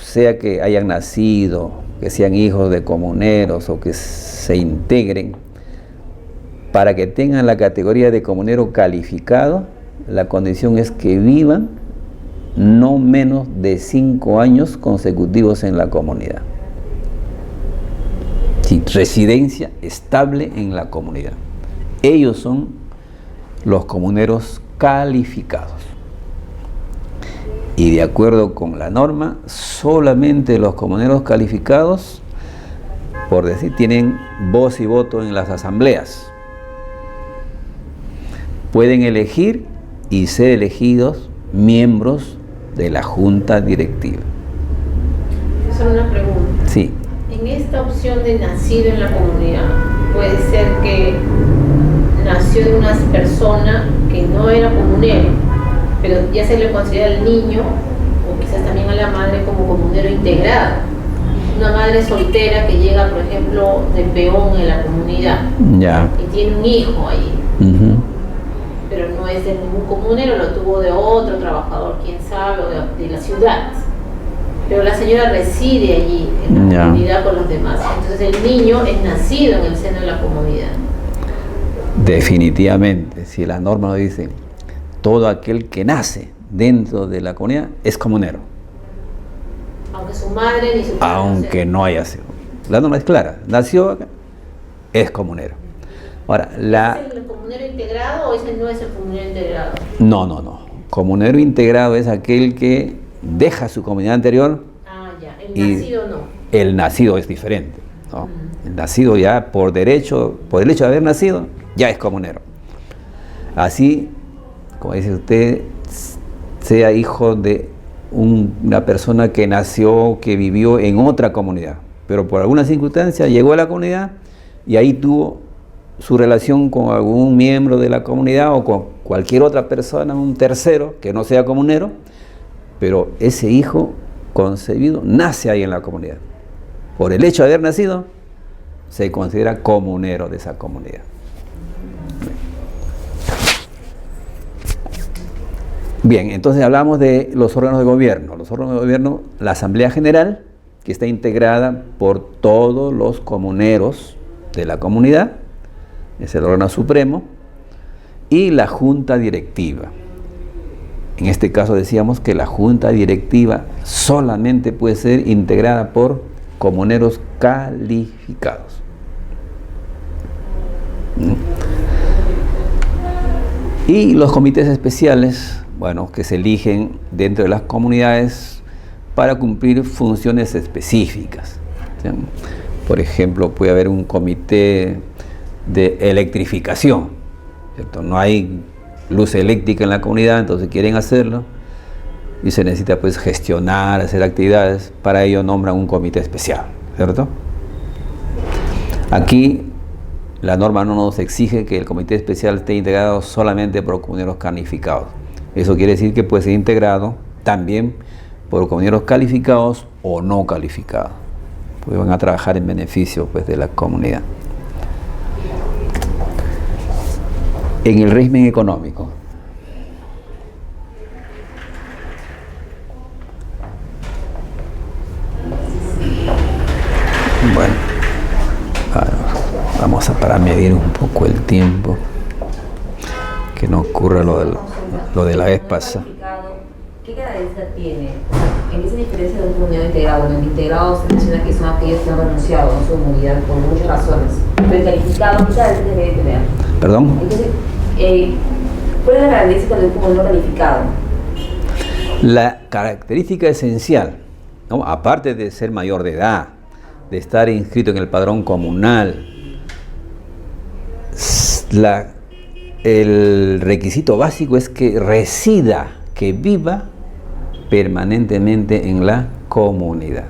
sea que hayan nacido, que sean hijos de comuneros o que se integren, para que tengan la categoría de comunero calificado, la condición es que vivan no menos de 5 años consecutivos en la comunidad. Sí, residencia estable en la comunidad. Ellos son los comuneros calificados. Y de acuerdo con la norma, solamente los comuneros calificados, por decir, tienen voz y voto en las asambleas. Pueden elegir y ser elegidos miembros de la junta directiva. Esa es una pregunta. Sí. En esta opción de nacido en la comunidad, puede ser que nació de una persona que no era comunero, pero ya se le considera al niño, o quizás también a la madre, como comunero integrado. Una madre soltera que llega, por ejemplo, de peón en la comunidad, Ya. y tiene un hijo ahí, pero no es de ningún comunero, lo tuvo de otro trabajador, quién sabe, o de la ciudad. Pero la señora reside allí, en la comunidad con los demás. Entonces el niño es nacido en el seno de la comunidad. Definitivamente, si la norma lo dice, todo aquel que nace dentro de la comunidad es comunero. Aunque su madre ni su padre. Aunque no haya sido. La norma es clara, nació acá, es comunero. Ahora, ¿Es el comunero integrado o ese no es el comunero integrado? No. Comunero integrado es aquel que deja su comunidad anterior. Ah, ya. El nacido no. El nacido es diferente, ¿no? El nacido ya por derecho, por el hecho de haber nacido, ya es comunero. Así, como dice usted, sea hijo de una persona que nació, que vivió en otra comunidad, pero por alguna circunstancia llegó a la comunidad y ahí tuvo su relación con algún miembro de la comunidad o con cualquier otra persona, un tercero que no sea comunero, pero ese hijo concebido nace ahí en la comunidad. Por el hecho de haber nacido, se considera comunero de esa comunidad. Bien, entonces hablamos de los órganos de gobierno. Los órganos de gobierno, la Asamblea General, que está integrada por todos los comuneros de la comunidad, es el órgano supremo, y la Junta Directiva. En este caso decíamos que la Junta Directiva solamente puede ser integrada por comuneros calificados. Y los comités especiales, bueno, que se eligen dentro de las comunidades para cumplir funciones específicas. ¿Sí? Por ejemplo, puede haber un comité de electrificación, ¿cierto? No hay luz eléctrica en la comunidad, entonces quieren hacerlo y se necesita pues gestionar, hacer actividades. Para ello nombran un comité especial, ¿cierto? Aquí la norma no nos exige que el comité especial esté integrado solamente por comuneros calificados. Eso quiere decir que puede ser integrado también por compañeros calificados o no calificados, porque van a trabajar en beneficio pues, de la comunidad. En el régimen económico, bueno, vamos para medir un poco el tiempo, que no ocurra lo de la vez pasada. ¿Qué característica tiene? ¿En qué se diferencia de un comunidad integrado? Bueno, el integrado se menciona que son aquellos que han renunciado a su movilidad por muchas razones. Pero el calificado, ¿qué características debe tener? ¿Perdón? Entonces, ¿cuál es la característica de un comunidad no calificado? La característica esencial, ¿no? Aparte de ser mayor de edad, de estar inscrito en el padrón comunal, el requisito básico es que resida, que viva permanentemente en la comunidad.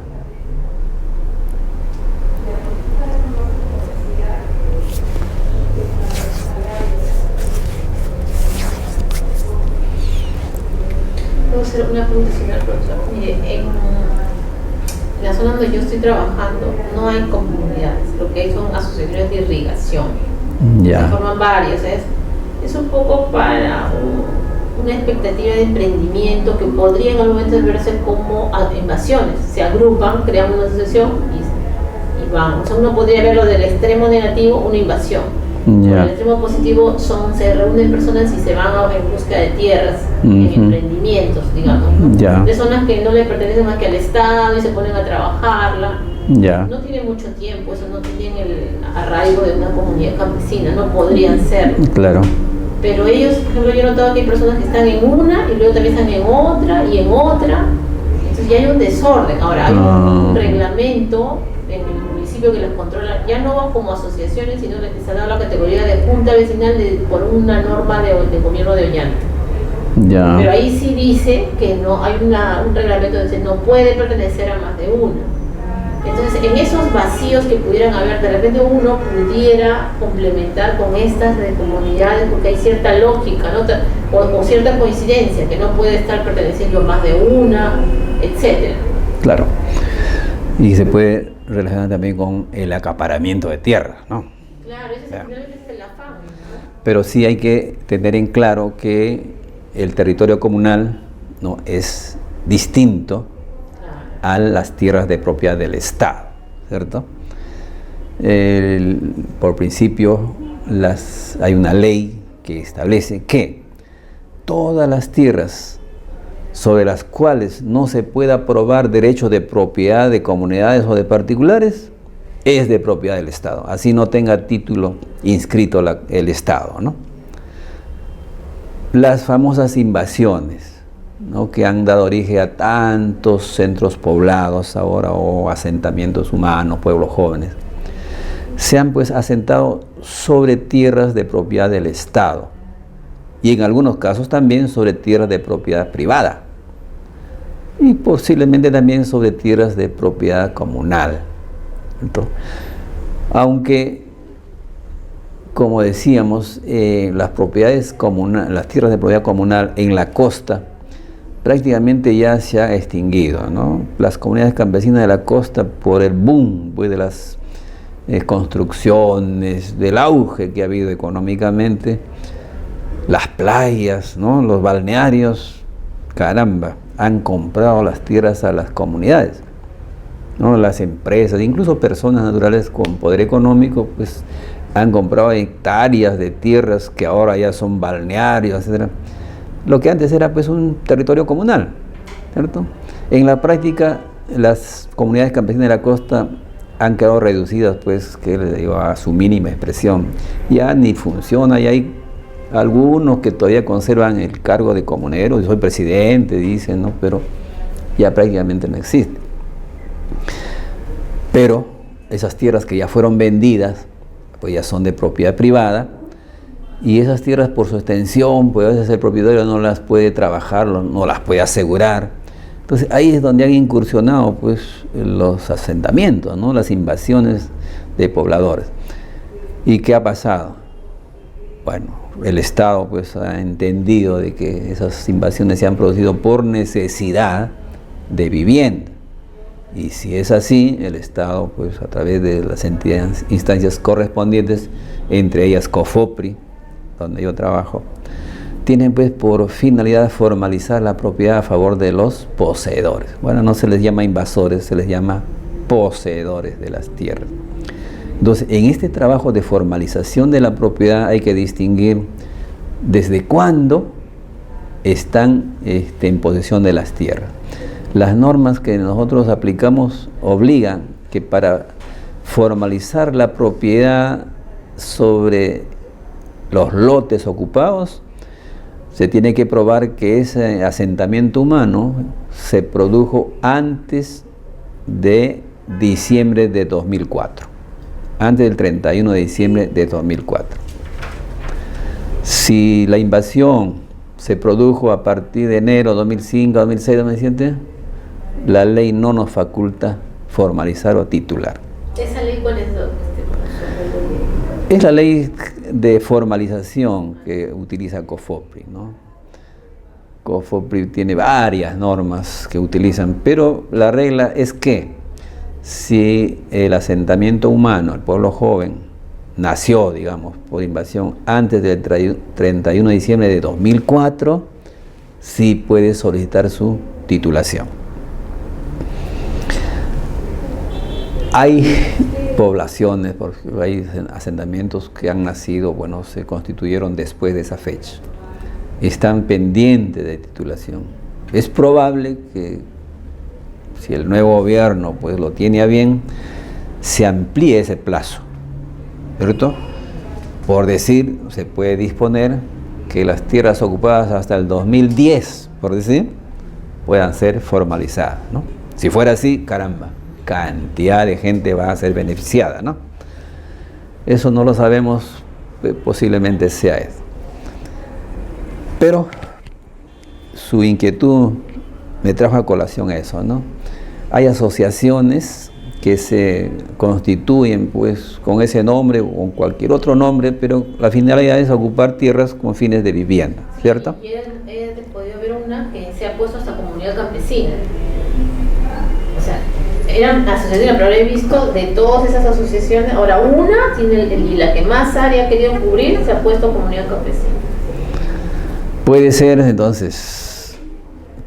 Puedo hacer una pregunta, señor profesor. Mire, en la zona donde yo estoy trabajando no hay comunidades, lo que hay son asociaciones de irrigación. Ya. Se forman varias, es un poco para una expectativa de emprendimiento que podría en algún momento verse como invasiones. Se agrupan, crean una asociación y van. O sea, uno podría verlo del extremo negativo, una invasión. Ya. El extremo positivo se reúnen personas y se van en busca de tierras, en emprendimientos, digamos, ¿no? Ya. De zonas que no le pertenecen más que al Estado y se ponen a trabajarla. Ya. No tiene mucho tiempo, eso no tienen el arraigo de una comunidad campesina, no podrían ser. Claro. Pero ellos, por ejemplo, yo he notado que hay personas que están en una y luego también están en otra y en otra. Entonces ya hay un desorden. Ahora hay un reglamento en el municipio que las controla, ya no van como asociaciones, sino que se ha dado la categoría de junta vecinal por una norma de gobierno de Ollanta. Ya. Pero ahí sí dice que no hay un reglamento que dice no puede pertenecer a más de una. Entonces, en esos vacíos que pudieran haber, de repente uno pudiera complementar con estas de comunidades, porque hay cierta lógica, ¿no? o cierta coincidencia, que no puede estar perteneciendo a más de una, etcétera. Claro. Y se puede relacionar también con el acaparamiento de tierra, ¿no? Claro, ese finalmente es el afán, ¿no? Pero sí hay que tener en claro que el territorio comunal, ¿no?, es distinto a las tierras de propiedad del Estado, ¿cierto? Por principio, hay una ley que establece que todas las tierras sobre las cuales no se pueda probar derecho de propiedad de comunidades o de particulares es de propiedad del Estado, así no tenga título inscrito el Estado, ¿no? Las famosas invasiones, ¿no?, que han dado origen a tantos centros poblados ahora o asentamientos humanos, pueblos jóvenes, se han pues asentado sobre tierras de propiedad del Estado y en algunos casos también sobre tierras de propiedad privada y posiblemente también sobre tierras de propiedad comunal. Entonces, aunque, como decíamos, las propiedades comunales, las tierras de propiedad comunal en la costa prácticamente ya se ha extinguido, ¿no? Las comunidades campesinas de la costa, por el boom pues, de las construcciones, del auge que ha habido económicamente, las playas, ¿no?, los balnearios, caramba, han comprado las tierras a las comunidades, ¿no? Las empresas, incluso personas naturales con poder económico, pues han comprado hectáreas de tierras que ahora ya son balnearios, etc. Lo que antes era pues un territorio comunal, ¿cierto? En la práctica, las comunidades campesinas de la costa han quedado reducidas, pues, que les digo, a su mínima expresión. Ya ni funciona, y hay algunos que todavía conservan el cargo de comunero, yo soy presidente, dicen, ¿no? Pero ya prácticamente no existe. Pero esas tierras que ya fueron vendidas, pues ya son de propiedad privada, y esas tierras por su extensión, pues a veces el propietario no las puede trabajar, no las puede asegurar. Entonces ahí es donde han incursionado pues los asentamientos, ¿no?, las invasiones de pobladores. ¿Y qué ha pasado? Bueno, el Estado pues ha entendido de que esas invasiones se han producido por necesidad, de vivienda. Y si es así, el Estado, pues a través de las entidades, instancias correspondientes, entre ellas COFOPRI, donde yo trabajo, tienen pues por finalidad formalizar la propiedad a favor de los poseedores. Bueno, no se les llama invasores, se les llama poseedores de las tierras. Entonces, en este trabajo de formalización de la propiedad hay que distinguir desde cuándo están en posesión de las tierras. Las normas que nosotros aplicamos obligan que para formalizar la propiedad sobre los lotes ocupados, se tiene que probar que ese asentamiento humano se produjo antes de diciembre de 2004, antes del 31 de diciembre de 2004. Si la invasión se produjo a partir de enero 2005, 2006, 2007, la ley no nos faculta formalizar o titular. ¿Esa ley cuál es? Es la ley de formalización que utiliza COFOPRI, ¿no? COFOPRI tiene varias normas que utilizan, pero la regla es que si el asentamiento humano, el pueblo joven, nació, digamos, por invasión antes del 31 de diciembre de 2004, sí puede solicitar su titulación. Hay poblaciones, hay asentamientos que han nacido, bueno, se constituyeron después de esa fecha. Están pendientes de titulación. Es probable que, si el nuevo gobierno pues lo tiene a bien, se amplíe ese plazo, ¿cierto? Por decir, se puede disponer que las tierras ocupadas hasta el 2010, por decir, puedan ser formalizadas, ¿no? Si fuera así, caramba, cantidad de gente va a ser beneficiada, ¿no? Eso no lo sabemos, posiblemente sea eso. Pero su inquietud me trajo a colación eso, ¿no? Hay asociaciones que se constituyen pues con ese nombre o con cualquier otro nombre, pero la finalidad es ocupar tierras con fines de vivienda, ¿cierto? Y he podido ver una que se ha puesto hasta comunidad campesina. O sea, eran asociaciones, pero he visto de todas esas asociaciones, ahora una tiene y la que más área ha querido cubrir se ha puesto comunidad campesina. Puede ser entonces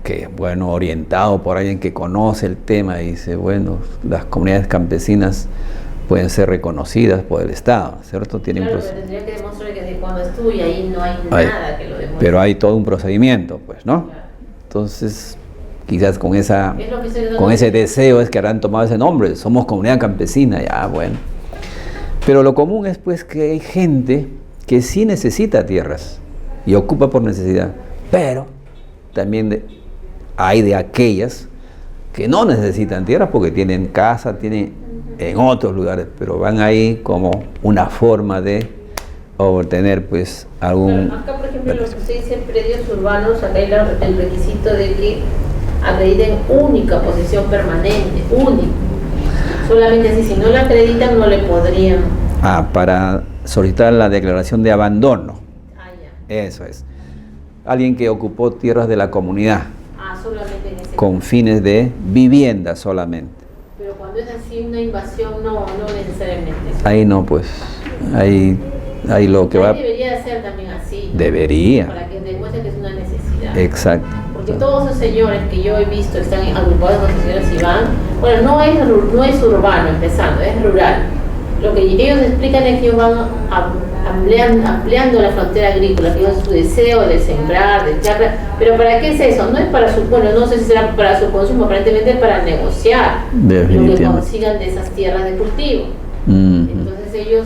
que, bueno, orientado por alguien que conoce el tema y dice, bueno, las comunidades campesinas pueden ser reconocidas por el Estado, ¿cierto? Tienen claro, pero tendría que demostrar que cuando es tuya ahí no hay nada que lo demuestre. Pero hay todo un procedimiento, pues, ¿no? Claro. Entonces, quizás con ese deseo es que habrán tomado ese nombre, somos comunidad campesina, ya, bueno. Pero lo común es pues que hay gente que sí necesita tierras y ocupa por necesidad, pero también hay de aquellas que no necesitan tierras porque tienen casa, tienen en otros lugares, pero van ahí como una forma de obtener pues algún... Pero acá, por ejemplo, los que usted dice predios urbanos, acá hay el requisito de que acrediten única posesión permanente, único. Solamente así, si no la acreditan no le podrían... para solicitar la declaración de abandono. Ya. Eso es. Alguien que ocupó tierras de la comunidad. Solamente en ese con fines de vivienda solamente. Pero cuando es así una invasión, no necesariamente. Ahí no, pues, ahí lo que va... Debería ser también así, ¿no? Debería. Para que demuestre que es una necesidad. Exacto. Porque todos esos señores que yo he visto están agrupados con señores y van, bueno, no es urbano empezando, es rural. Lo que ellos explican es que ellos van ampliando la frontera agrícola, que es su deseo de sembrar, de echar, pero ¿para qué es eso? No es para su, bueno, no sé si será para su consumo, aparentemente para negociar lo que consigan de esas tierras de cultivo. Entonces ellos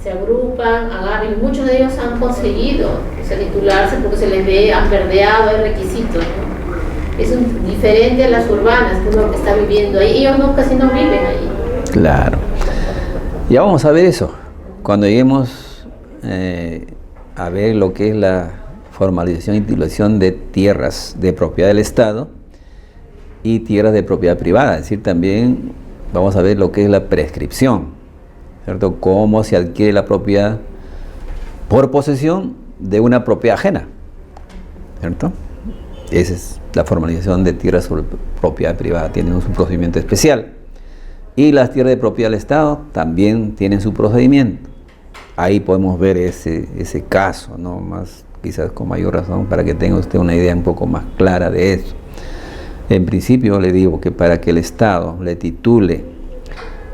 se agrupan, agarran, y muchos de ellos han conseguido titularse porque se les ve, han verdeado, hay requisitos, ¿no? Es diferente a las urbanas que uno está viviendo ahí, ellos casi no viven ahí. Claro. Ya vamos a ver eso, cuando lleguemos a ver lo que es la formalización y titulación de tierras de propiedad del Estado y tierras de propiedad privada. Es decir, también vamos a ver lo que es la prescripción, ¿cierto? Cómo se adquiere la propiedad por posesión de una propiedad ajena, ¿cierto? Esa es la formalización de tierras sobre propiedad privada, tienen un procedimiento especial. Y las tierras de propiedad del Estado también tienen su procedimiento. Ahí podemos ver ese caso, ¿no? Más, quizás con mayor razón, para que tenga usted una idea un poco más clara de eso. En principio le digo que para que el Estado le titule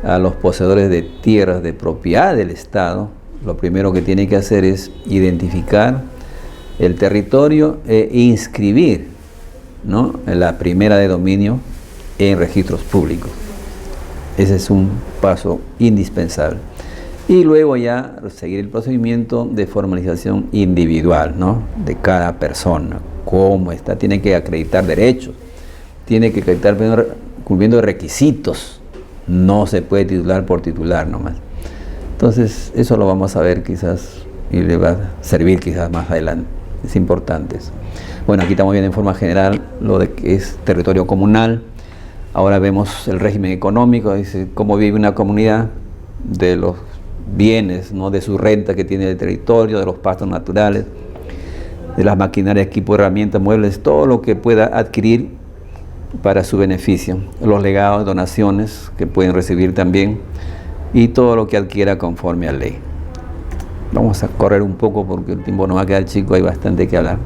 a los poseedores de tierras de propiedad del Estado, lo primero que tiene que hacer es identificar el territorio e inscribir, ¿no?, la primera de dominio en registros públicos. Ese es un paso indispensable. Y luego ya seguir el procedimiento de formalización individual, ¿no?, de cada persona. ¿Cómo está? Tiene que acreditar derechos, tiene que acreditar cumpliendo requisitos. No se puede titular por titular nomás. Entonces, eso lo vamos a ver quizás y le va a servir quizás más adelante. Es importante eso. Bueno, aquí estamos viendo en forma general lo de que es territorio comunal. Ahora vemos el régimen económico, dice cómo vive una comunidad de los bienes, ¿no?, de su renta que tiene el territorio, de los pastos naturales, de las maquinarias, equipos, herramientas, muebles, todo lo que pueda adquirir para su beneficio, los legados, donaciones que pueden recibir también, y todo lo que adquiera conforme a ley. Vamos a correr un poco porque el tiempo nos va a quedar chico, hay bastante que hablar.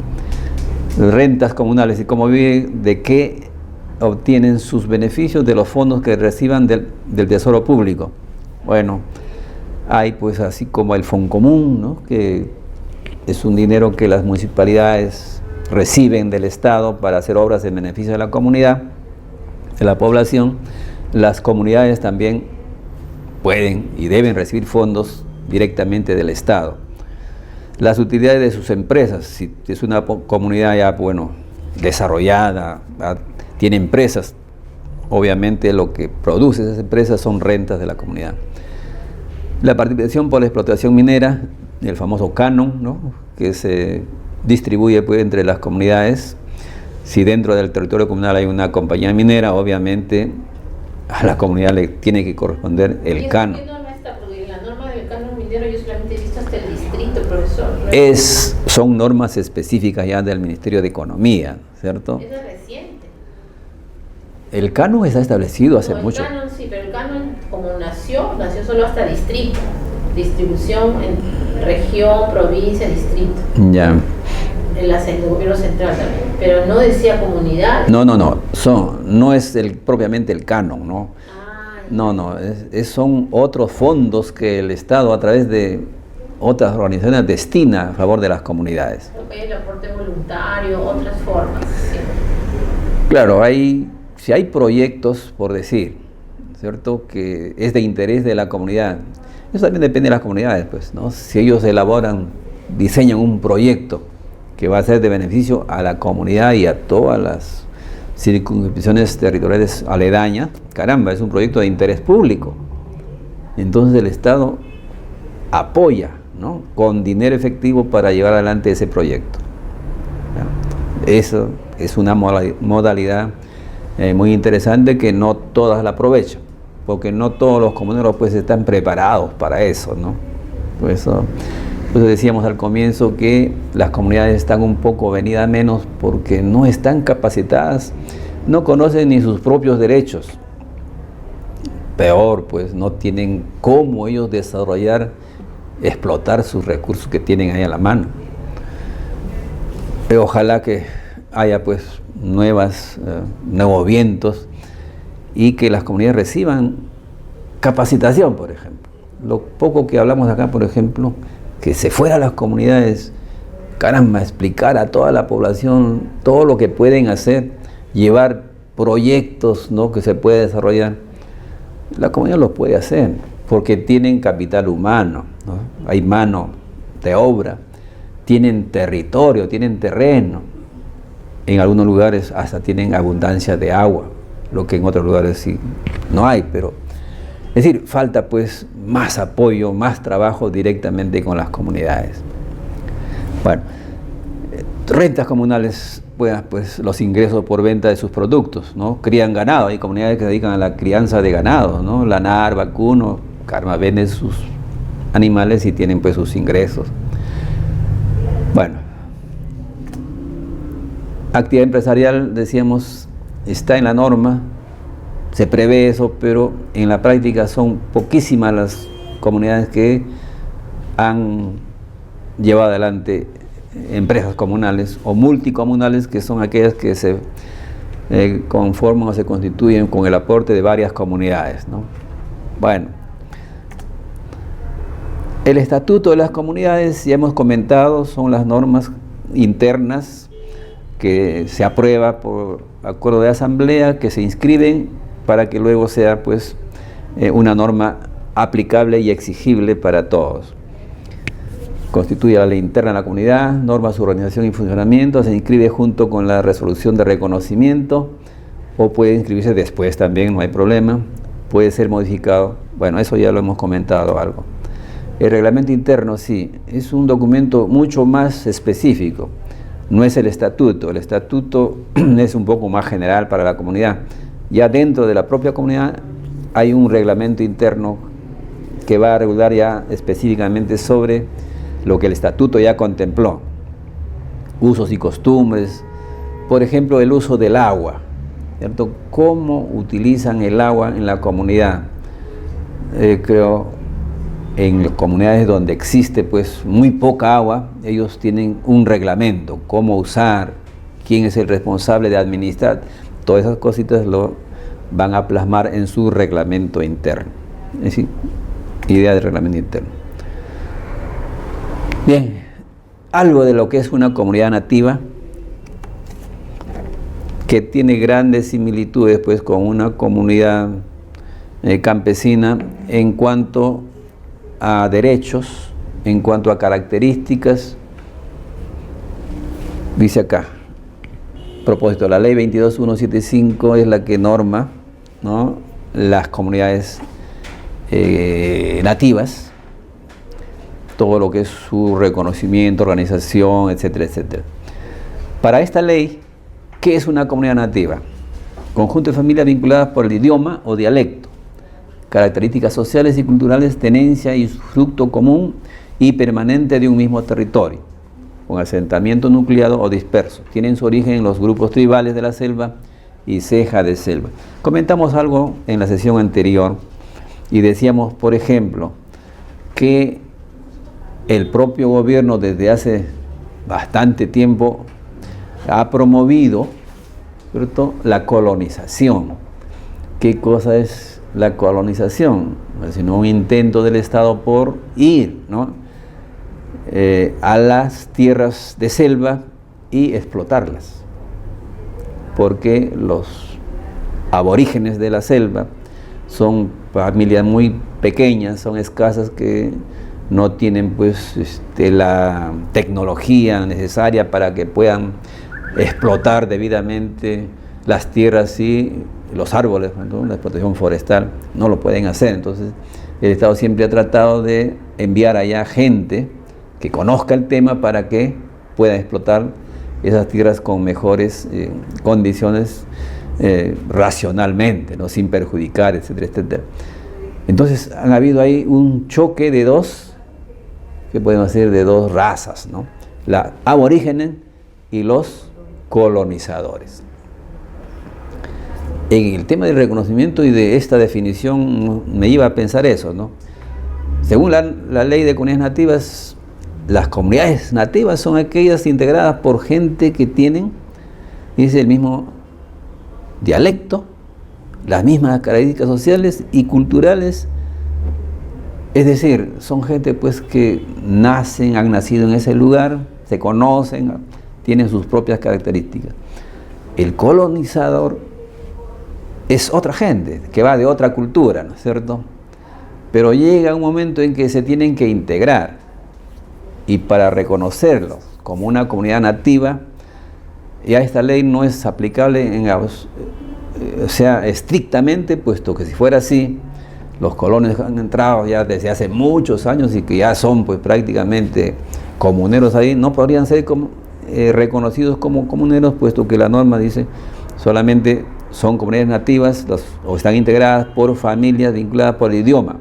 Rentas comunales y cómo viven, de qué obtienen sus beneficios, de los fondos que reciban del Tesoro Público. Bueno, hay pues así como el Foncomún, ¿no?, que es un dinero que las municipalidades reciben del Estado para hacer obras en beneficio de la comunidad, de la población. Las comunidades también pueden y deben recibir fondos directamente del Estado. Las utilidades de sus empresas, si es una comunidad ya, bueno, desarrollada, tiene empresas, obviamente lo que produce esas empresas son rentas de la comunidad. La participación por la explotación minera, el famoso canon, ¿no?, que se distribuye pues entre las comunidades. Si dentro del territorio comunal hay una compañía minera, obviamente a la comunidad le tiene que corresponder el canon. ¿Qué norma está? Porque la norma del canon minero yo solamente he visto hasta el distrito, profesor. Son normas específicas ya del Ministerio de Economía, ¿cierto? Es reciente. El canon está establecido hace mucho. El canon sí, pero el canon como nació solo hasta distrito. Distribución en región, provincia, distrito. Ya. El gobierno central también, pero no decía comunidad. No es propiamente el canon, ¿no? Son otros fondos que el Estado a través de otras organizaciones destina a favor de las comunidades. El aporte voluntario, otras formas. Sí. Claro, si hay proyectos, por decir, ¿cierto?, que es de interés de la comunidad. Eso también depende de las comunidades, pues, ¿no? Si ellos diseñan un proyecto que va a ser de beneficio a la comunidad y a todas las circunscripciones territoriales aledañas, caramba, es un proyecto de interés público. Entonces el Estado apoya, ¿no?, con dinero efectivo para llevar adelante ese proyecto. Eso es una modalidad muy interesante que no todas la aprovechan, porque no todos los comuneros pues están preparados para eso, ¿no? Por eso decíamos al comienzo que las comunidades están un poco venidas menos porque no están capacitadas, no conocen ni sus propios derechos. Peor, pues no tienen cómo ellos desarrollar, explotar sus recursos que tienen ahí a la mano. Pero ojalá que haya pues nuevos vientos y que las comunidades reciban capacitación, por ejemplo. Lo poco que hablamos acá, por ejemplo, que se fuera a las comunidades, caramba, explicar a toda la población todo lo que pueden hacer, llevar proyectos, ¿no?, que se puede desarrollar. La comunidad los puede hacer porque tienen capital humano, ¿no? Hay mano de obra, tienen territorio, tienen terreno. En algunos lugares hasta tienen abundancia de agua, lo que en otros lugares sí no hay, pero es decir, falta pues más apoyo, más trabajo directamente con las comunidades. Bueno, rentas comunales, pues los ingresos por venta de sus productos, ¿no? Crían ganado, hay comunidades que se dedican a la crianza de ganado, ¿no? Lanar, vacuno, carma, venden sus animales y tienen pues sus ingresos. Bueno, actividad empresarial, decíamos, está en la norma, se prevé eso, pero en la práctica son poquísimas las comunidades que han llevado adelante empresas comunales o multicomunales, que son aquellas que se conforman o se constituyen con el aporte de varias comunidades, ¿no? Bueno, el estatuto de las comunidades, ya hemos comentado, son las normas internas que se aprueba por acuerdo de asamblea, que se inscriben para que luego sea pues una norma aplicable y exigible para todos. Constituye la ley interna de la comunidad, norma su organización y funcionamiento, se inscribe junto con la resolución de reconocimiento, o puede inscribirse después también, no hay problema, puede ser modificado. Bueno, eso ya lo hemos comentado algo. El reglamento interno, sí, es un documento mucho más específico, no es el estatuto es un poco más general para la comunidad. Ya dentro de la propia comunidad hay un reglamento interno que va a regular ya específicamente sobre lo que el estatuto ya contempló, usos y costumbres, por ejemplo el uso del agua, ¿cierto? Cómo utilizan el agua en la comunidad. Creo en las comunidades donde existe pues muy poca agua, ellos tienen un reglamento, cómo usar, quién es el responsable de administrar, todas esas cositas lo van a plasmar en su reglamento interno. Es decir, idea de reglamento interno. Bien, algo de lo que es una comunidad nativa, que tiene grandes similitudes pues con una comunidad campesina en cuanto a derechos, en cuanto a características. Dice acá, propósito, la ley 22175 es la que norma, ¿no?, las comunidades nativas, todo lo que es su reconocimiento, organización, etcétera, etcétera. Para esta ley, ¿qué es una comunidad nativa? Conjunto de familias vinculadas por el idioma o dialecto, características sociales y culturales, tenencia y usufructo común y permanente de un mismo territorio, con asentamiento nucleado o disperso. Tienen su origen en los grupos tribales de la selva y ceja de selva. Comentamos algo en la sesión anterior y decíamos, por ejemplo, que el propio gobierno desde hace bastante tiempo ha promovido, ¿cierto?, la colonización. ¿Qué cosa es la colonización? Sino un intento del Estado por ir, ¿no?, a las tierras de selva y explotarlas, porque los aborígenes de la selva son familias muy pequeñas, son escasas, que no tienen pues la tecnología necesaria para que puedan explotar debidamente las tierras y los árboles, ¿no? La explotación forestal no lo pueden hacer. Entonces el Estado siempre ha tratado de enviar allá gente que conozca el tema para que pueda explotar esas tierras con mejores condiciones racionalmente, ¿no?, sin perjudicar, etcétera, etcétera. Entonces han habido ahí un choque de dos, que podemos decir de dos razas, ¿no?, la aborígenes y los colonizadores. En el tema del reconocimiento y de esta definición me iba a pensar eso, ¿no? Según la ley de comunidades nativas, las comunidades nativas son aquellas integradas por gente que tienen, dice, el mismo dialecto, las mismas características sociales y culturales, es decir, son gente pues que han nacido en ese lugar, se conocen, tienen sus propias características. El colonizador es otra gente, que va de otra cultura, ¿no es cierto? Pero llega un momento en que se tienen que integrar, y para reconocerlos como una comunidad nativa, ya esta ley no es aplicable estrictamente, puesto que si fuera así, los colonos han entrado ya desde hace muchos años y que ya son pues prácticamente comuneros ahí, no podrían ser reconocidos como comuneros, puesto que la norma dice solamente son comunidades nativas o están integradas por familias vinculadas por el idioma,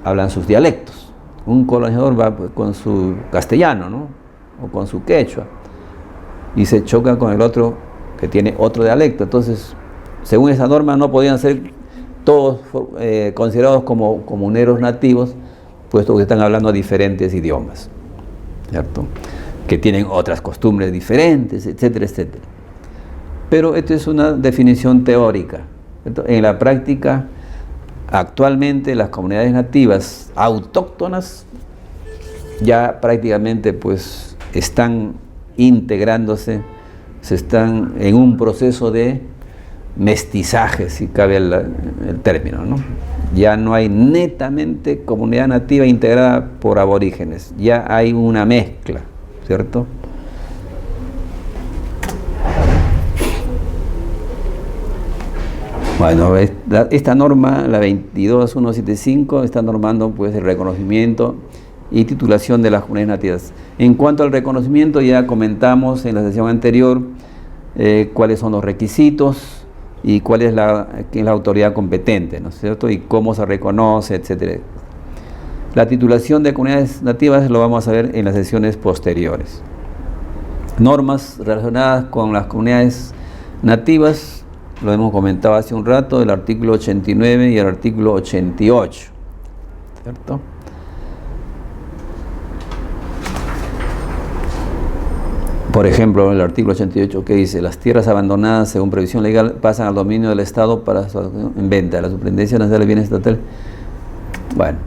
hablan sus dialectos. Un colonizador va pues con su castellano, ¿no?, o con su quechua, y se choca con el otro que tiene otro dialecto. Entonces, según esa norma, no podían ser todos considerados como comuneros nativos, puesto que están hablando diferentes idiomas, ¿cierto? Que tienen otras costumbres diferentes, etcétera, etcétera. Pero esto es una definición teórica, ¿cierto? En la práctica, actualmente las comunidades nativas autóctonas ya prácticamente pues están integrándose, se están en un proceso de mestizaje, si cabe el término, ¿no? Ya no hay netamente comunidad nativa integrada por aborígenes, ya hay una mezcla, ¿cierto? Bueno, esta norma, la 22175, está normando pues el reconocimiento y titulación de las comunidades nativas. En cuanto al reconocimiento, ya comentamos en la sesión anterior cuáles son los requisitos y cuál es la autoridad competente, ¿no es cierto? Y cómo se reconoce, etcétera. La titulación de comunidades nativas lo vamos a ver en las sesiones posteriores. Normas relacionadas con las comunidades nativas, lo hemos comentado hace un rato, el artículo 89 y el artículo 88, ¿cierto? Por ejemplo, el artículo 88 que dice: las tierras abandonadas según previsión legal pasan al dominio del Estado para su en venta, la Superintendencia Nacional de Bienes Estatales. Bueno.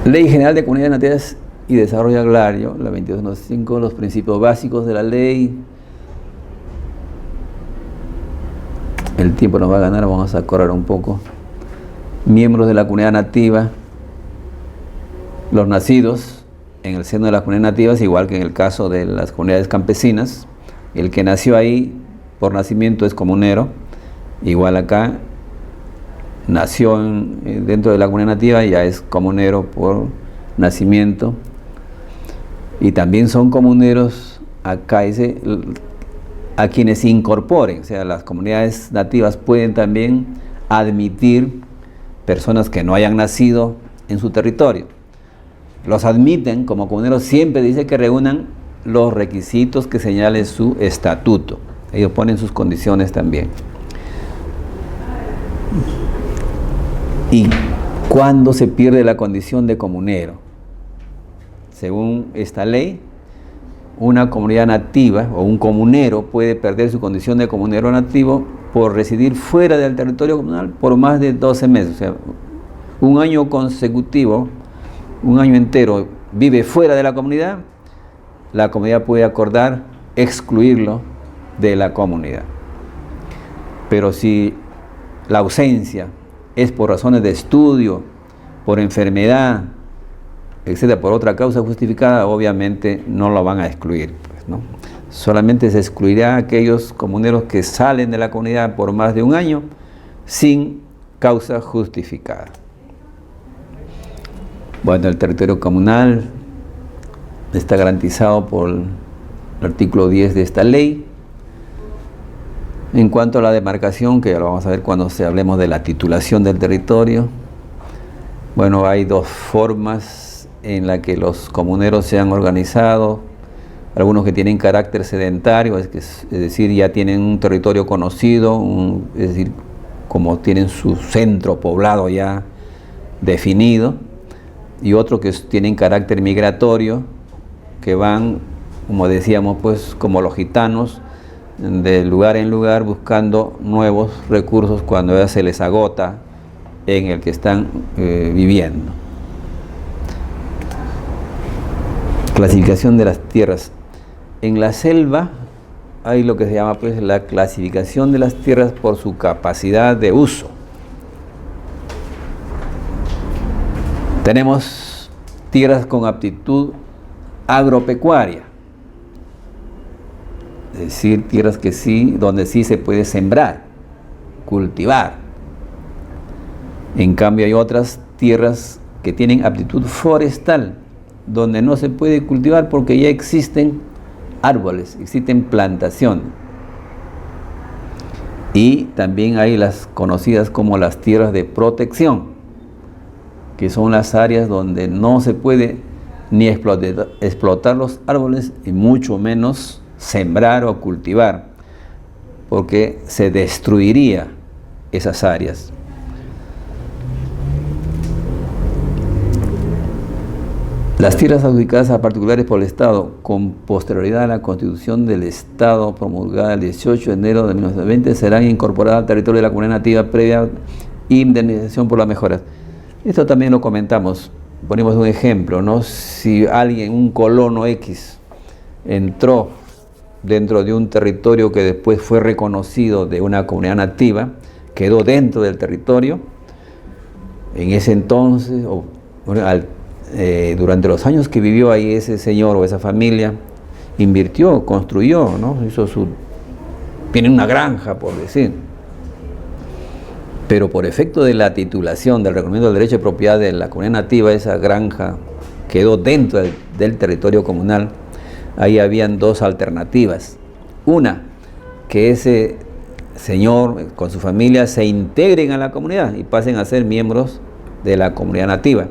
Ley General de Comunidades Nativas y Desarrollo Agrario, la 2295, los principios básicos de la ley. El tiempo nos va a ganar, vamos a correr un poco. Miembros de la comunidad nativa, los nacidos en el seno de las comunidades nativas, igual que en el caso de las comunidades campesinas. El que nació ahí por nacimiento es comunero, igual acá, nació dentro de la comunidad nativa, ya es comunero por nacimiento. Y también son comuneros, acá dice, a quienes se incorporen, o sea, las comunidades nativas pueden también admitir personas que no hayan nacido en su territorio. Los admiten como comuneros, siempre dice que reúnan los requisitos que señale su estatuto. Ellos ponen sus condiciones también. ¿Y cuándo se pierde la condición de comunero? Según esta ley, una comunidad nativa o un comunero puede perder su condición de comunero nativo por residir fuera del territorio comunal por más de 12 meses. O sea, un año consecutivo, un año entero vive fuera de la comunidad puede acordar excluirlo de la comunidad. Pero si la ausencia es por razones de estudio, por enfermedad, etcétera, por otra causa justificada, obviamente no lo van a excluir, pues, ¿no? Solamente se excluirá a aquellos comuneros que salen de la comunidad por más de un año sin causa justificada. Bueno, el territorio comunal está garantizado por el artículo 10 de esta ley. En cuanto a la demarcación, que ya lo vamos a ver cuando hablemos de la titulación del territorio, bueno, hay dos formas en las que los comuneros se han organizado. Algunos que tienen carácter sedentario, es decir, ya tienen un territorio conocido, es decir, como tienen su centro poblado ya definido, y otros que tienen carácter migratorio, que van, como decíamos, pues como los gitanos, de lugar en lugar buscando nuevos recursos cuando ya se les agota en el que están viviendo. Clasificación de las tierras. En la selva hay lo que se llama pues la clasificación de las tierras por su capacidad de uso. Tenemos tierras con aptitud agropecuaria, es decir, tierras que sí, donde sí se puede sembrar, cultivar. En cambio hay otras tierras que tienen aptitud forestal, donde no se puede cultivar porque ya existen árboles, existen plantaciones. Y también hay las conocidas como las tierras de protección, que son las áreas donde no se puede ni explotar los árboles, y mucho menos sembrar o cultivar, porque se destruiría esas áreas. Las tierras adjudicadas a particulares por el Estado con posterioridad a la Constitución del Estado promulgada el 18 de enero de 1920 serán incorporadas al territorio de la comunidad nativa previa indemnización por las mejoras. Esto también lo comentamos, ponemos un ejemplo, ¿no? Si alguien, un colono X, entró dentro de un territorio que después fue reconocido de una comunidad nativa, quedó dentro del territorio, en ese entonces, durante los años que vivió ahí ese señor o esa familia, invirtió, construyó, ¿no? Tiene una granja, por decir. Pero por efecto de la titulación, del reconocimiento del derecho de propiedad de la comunidad nativa, esa granja quedó dentro del territorio comunal. Ahí habían dos alternativas. Una, que ese señor con su familia se integren a la comunidad y pasen a ser miembros de la comunidad nativa.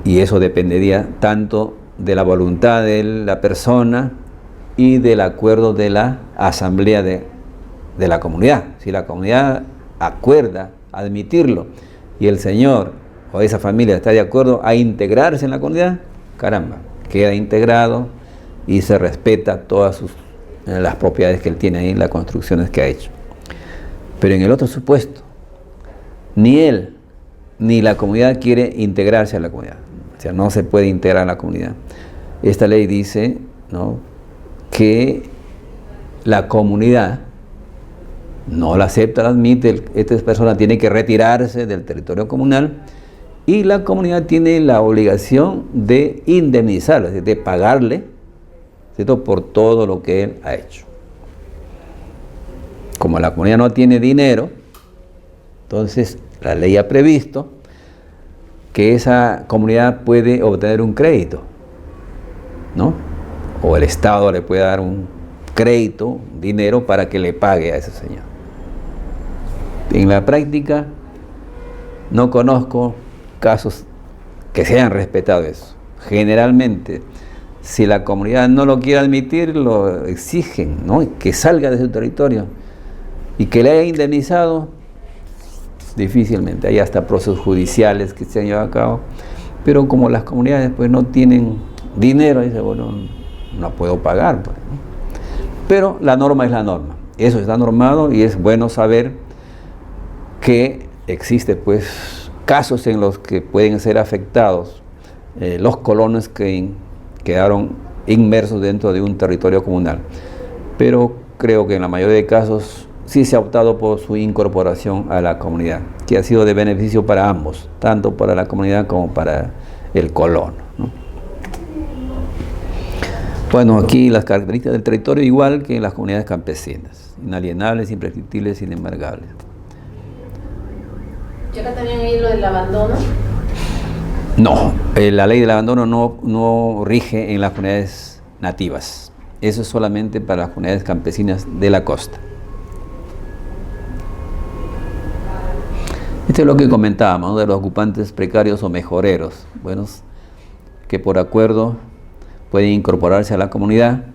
Y eso dependería tanto de la voluntad de la persona y del acuerdo de la asamblea de la comunidad. Si la comunidad acuerda admitirlo y el señor o esa familia está de acuerdo a integrarse en la comunidad, caramba, queda integrado y se respeta todas las propiedades que él tiene ahí, las construcciones que ha hecho. Pero en el otro supuesto, ni él ni la comunidad quiere integrarse a la comunidad. O sea, no se puede integrar a la comunidad. Esta ley dice, ¿no?, que la comunidad no la acepta, la admite, esta persona tiene que retirarse del territorio comunal y la comunidad tiene la obligación de indemnizarlo, es decir, de pagarle, ¿cierto?, por todo lo que él ha hecho. Como la comunidad no tiene dinero, entonces la ley ha previsto que esa comunidad puede obtener un crédito, ¿no? O el Estado le puede dar un crédito, dinero, para que le pague a ese señor. En la práctica no conozco casos que se hayan respetado eso. Generalmente, si la comunidad no lo quiere admitir, lo exigen, ¿no?, que salga de su territorio y que le haya indemnizado. Difícilmente, hay hasta procesos judiciales que se han llevado a cabo, pero como las comunidades pues no tienen dinero, dice, bueno, no puedo pagar, pues, ¿no? Pero la norma es la norma, eso está normado y es bueno saber que existe pues casos en los que pueden ser afectados los colonos que quedaron inmersos dentro de un territorio comunal, pero creo que en la mayoría de casos sí se ha optado por su incorporación a la comunidad, que ha sido de beneficio para ambos, tanto para la comunidad como para el colono, ¿no? Bueno, aquí las características del territorio igual que en las comunidades campesinas: inalienables, imprescriptibles, inembargables. ¿Y acá también hay lo del abandono? No, la ley del abandono no rige en las comunidades nativas. Eso es solamente para las comunidades campesinas de la costa. Este es lo que comentábamos, ¿no?, de los ocupantes precarios o mejoreros, buenos, que por acuerdo pueden incorporarse a la comunidad,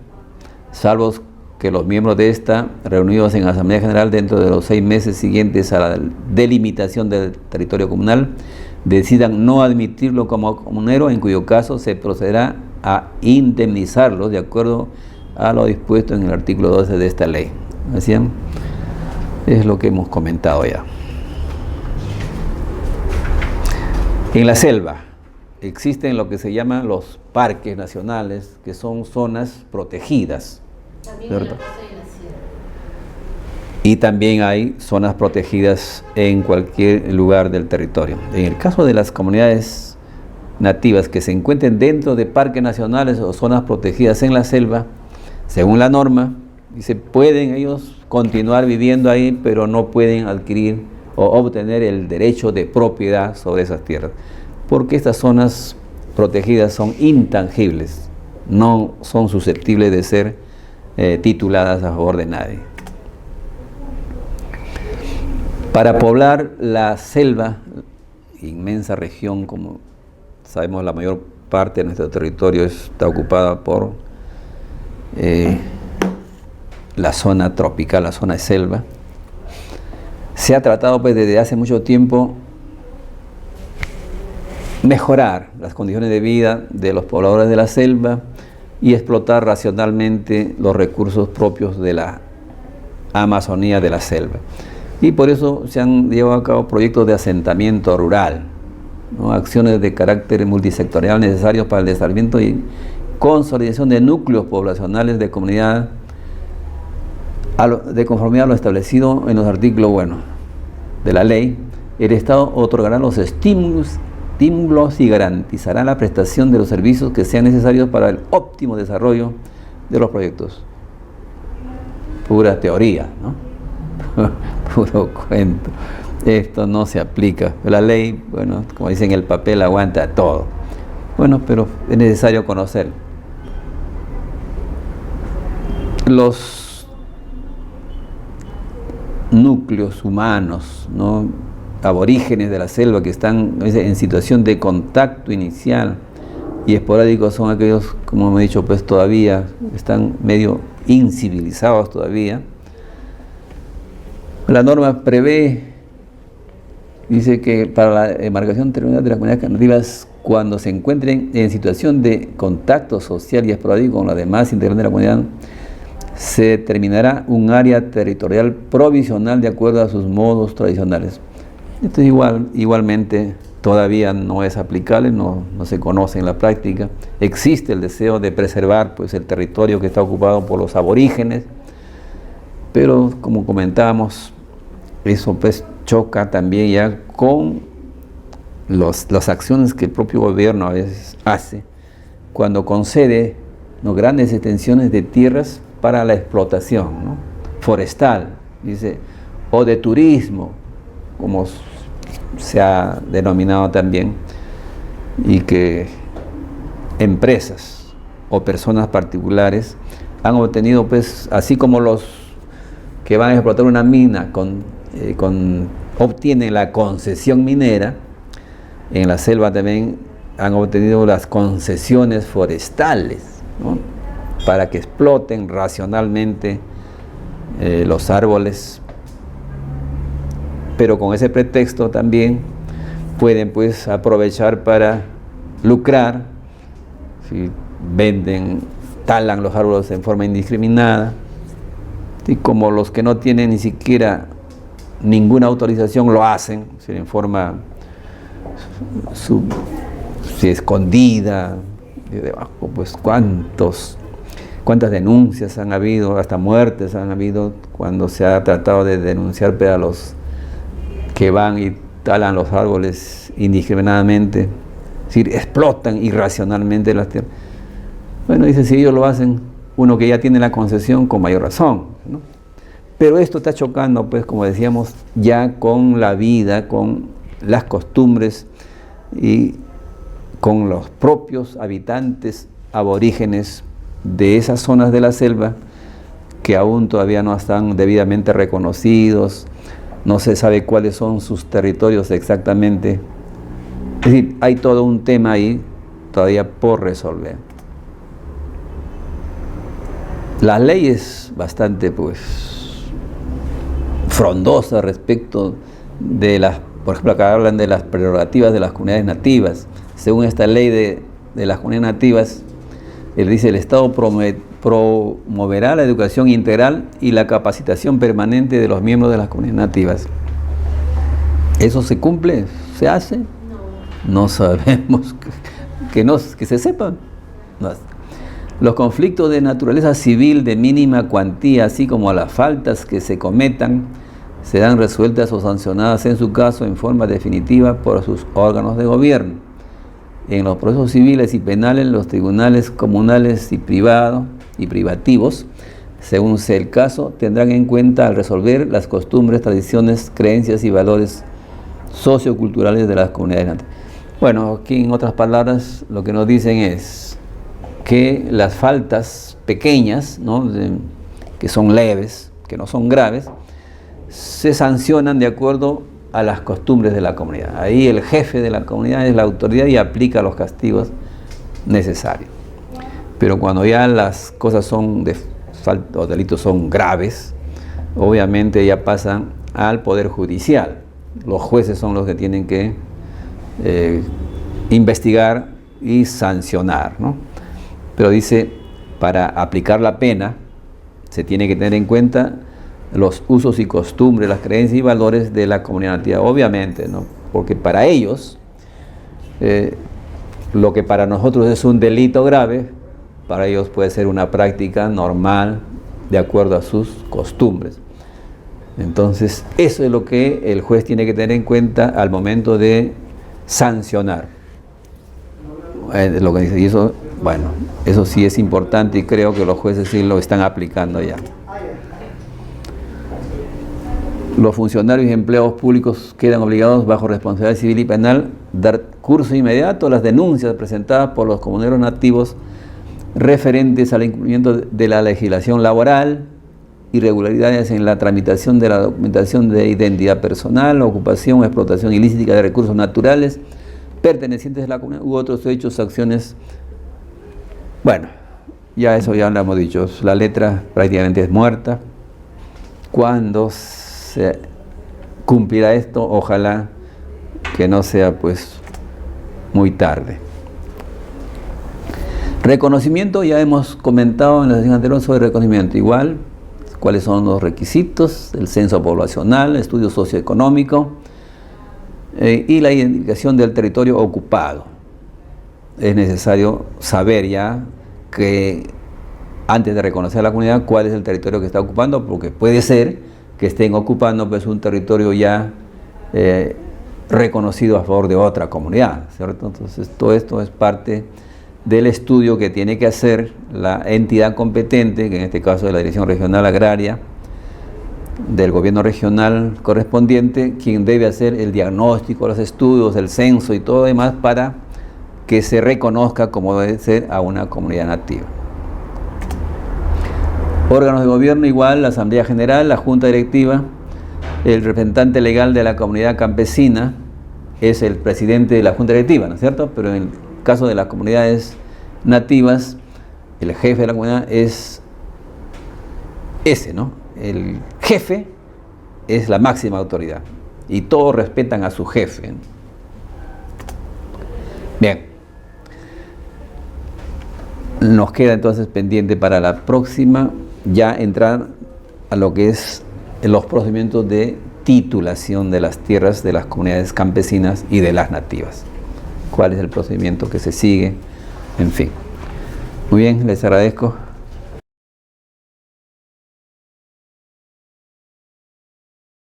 salvo que los miembros de esta, reunidos en Asamblea General dentro de los 6 meses siguientes a la delimitación del territorio comunal, decidan no admitirlo como comunero, en cuyo caso se procederá a indemnizarlos de acuerdo a lo dispuesto en el artículo 12 de esta ley. ¿Así? Es lo que hemos comentado ya. En la selva existen lo que se llaman los parques nacionales, que son zonas protegidas. También en la costa y en la sierra. Y también hay zonas protegidas en cualquier lugar del territorio. En el caso de las comunidades nativas que se encuentren dentro de parques nacionales o zonas protegidas en la selva, según la norma, dice, pueden ellos continuar viviendo ahí, pero no pueden adquirir o obtener el derecho de propiedad sobre esas tierras, porque estas zonas protegidas son intangibles, no son susceptibles de ser tituladas a favor de nadie. Para poblar la selva, inmensa región, como sabemos, la mayor parte de nuestro territorio está ocupada por la zona tropical, la zona de selva. Se ha tratado pues desde hace mucho tiempo mejorar las condiciones de vida de los pobladores de la selva y explotar racionalmente los recursos propios de la Amazonía de la selva. Y por eso se han llevado a cabo proyectos de asentamiento rural, ¿no? Acciones de carácter multisectorial necesarios para el desarrollo y consolidación de núcleos poblacionales de comunidad de conformidad a lo establecido en los artículos de la ley. El Estado otorgará los estímulos y garantizará la prestación de los servicios que sean necesarios para el óptimo desarrollo de los proyectos. Pura teoría, ¿no? Puro cuento. Esto no se aplica. La ley, como dicen, el papel aguanta todo. Pero es necesario conocerlo. Los núcleos humanos, ¿no?, aborígenes de la selva que están en situación de contacto inicial y esporádico son aquellos, como me he dicho, pues todavía están medio incivilizados todavía. La norma prevé, dice que para la demarcación territorial de las comunidades nativas, cuando se encuentren en situación de contacto social y esporádico con los demás integrantes de la comunidad, se determinará un área territorial provisional de acuerdo a sus modos tradicionales. Esto igualmente todavía no es aplicable, no se conoce en la práctica. Existe el deseo de preservar pues el territorio que está ocupado por los aborígenes, pero como comentábamos, eso pues choca también ya con las acciones que el propio gobierno a veces hace cuando concede grandes extensiones de tierras para la explotación, ¿no?, forestal, dice, o de turismo, como se ha denominado también, y que empresas o personas particulares han obtenido, pues, así como los que van a explotar una mina obtienen la concesión minera, en la selva también han obtenido las concesiones forestales, ¿no?, para que exploten racionalmente los árboles, pero con ese pretexto también pueden pues aprovechar para lucrar, si venden, talan los árboles en forma indiscriminada, y como los que no tienen ni siquiera ninguna autorización lo hacen, en forma escondida, de debajo, pues cuántas denuncias han habido, hasta muertes han habido cuando se ha tratado de denunciar a los que van y talan los árboles indiscriminadamente, es decir, explotan irracionalmente las tierras. Dice, si ellos lo hacen, uno que ya tiene la concesión, con mayor razón, ¿no? Pero esto está chocando, pues, como decíamos, ya con la vida, con las costumbres y con los propios habitantes aborígenes de esas zonas de la selva que aún todavía no están debidamente reconocidos, no se sabe cuáles son sus territorios exactamente. Es decir, hay todo un tema ahí todavía por resolver. La ley es bastante, pues, frondosa respecto de por ejemplo, acá hablan de las prerrogativas de las comunidades nativas. Según esta ley de las comunidades nativas, él dice, el Estado promoverá la educación integral y la capacitación permanente de los miembros de las comunidades nativas. ¿Eso se cumple? ¿Se hace? No sabemos, que se sepa. No. Los conflictos de naturaleza civil de mínima cuantía, así como las faltas que se cometan, serán resueltas o sancionadas en su caso en forma definitiva por sus órganos de gobierno. En los procesos civiles y penales, los tribunales comunales y privativos, según sea el caso, tendrán en cuenta al resolver las costumbres, tradiciones, creencias y valores socioculturales de las comunidades nativas. Aquí en otras palabras, lo que nos dicen es que las faltas pequeñas, ¿no?, que son leves, que no son graves, se sancionan de acuerdo a las costumbres de la comunidad. Ahí el jefe de la comunidad es la autoridad y aplica los castigos necesario. Pero cuando ya las cosas son de falta o delitos son graves, obviamente ya pasan al Poder Judicial. Los jueces son los que tienen que investigar y sancionar, ¿no? Pero dice, para aplicar la pena, se tiene que tener en cuenta los usos y costumbres, las creencias y valores de la comunidad nativa, obviamente, ¿no? Porque para ellos, lo que para nosotros es un delito grave, para ellos puede ser una práctica normal, de acuerdo a sus costumbres. Entonces, eso es lo que el juez tiene que tener en cuenta al momento de sancionar. Lo que dice, y eso, bueno, eso sí es importante y creo que los jueces sí lo están aplicando ya. Los funcionarios y empleados públicos quedan obligados bajo responsabilidad civil y penal dar curso inmediato a las denuncias presentadas por los comuneros nativos referentes al incumplimiento de la legislación laboral, irregularidades en la tramitación de la documentación de identidad personal, ocupación o explotación ilícita de recursos naturales pertenecientes a la comunidad u otros hechos o acciones. Bueno, ya eso ya lo hemos dicho, la letra prácticamente es muerta. Cuando se cumplirá esto, ojalá que no sea pues muy tarde. Reconocimiento, ya hemos comentado en la sesión anterior sobre reconocimiento, igual, cuáles son los requisitos, el censo poblacional, el estudio socioeconómico y la identificación del territorio ocupado. Es necesario saber ya que antes de reconocer a la comunidad cuál es el territorio que está ocupando, porque puede ser que estén ocupando pues un territorio ya reconocido a favor de otra comunidad, ¿cierto? Entonces todo esto es parte del estudio que tiene que hacer la entidad competente, que en este caso es la Dirección Regional Agraria del gobierno regional correspondiente, quien debe hacer el diagnóstico, los estudios, el censo y todo lo demás para que se reconozca como debe ser a una comunidad nativa. Órganos de gobierno igual, la Asamblea General, la Junta Directiva, el representante legal de la comunidad campesina es el presidente de la Junta Directiva, ¿no es cierto? Pero en el caso de las comunidades nativas, el jefe de la comunidad es ese, ¿no? El jefe es la máxima autoridad y todos respetan a su jefe. Bien, nos queda entonces pendiente para la próxima ya entrar a lo que es los procedimientos de titulación de las tierras de las comunidades campesinas y de las nativas. ¿Cuál es el procedimiento que se sigue? En fin. Muy bien, les agradezco.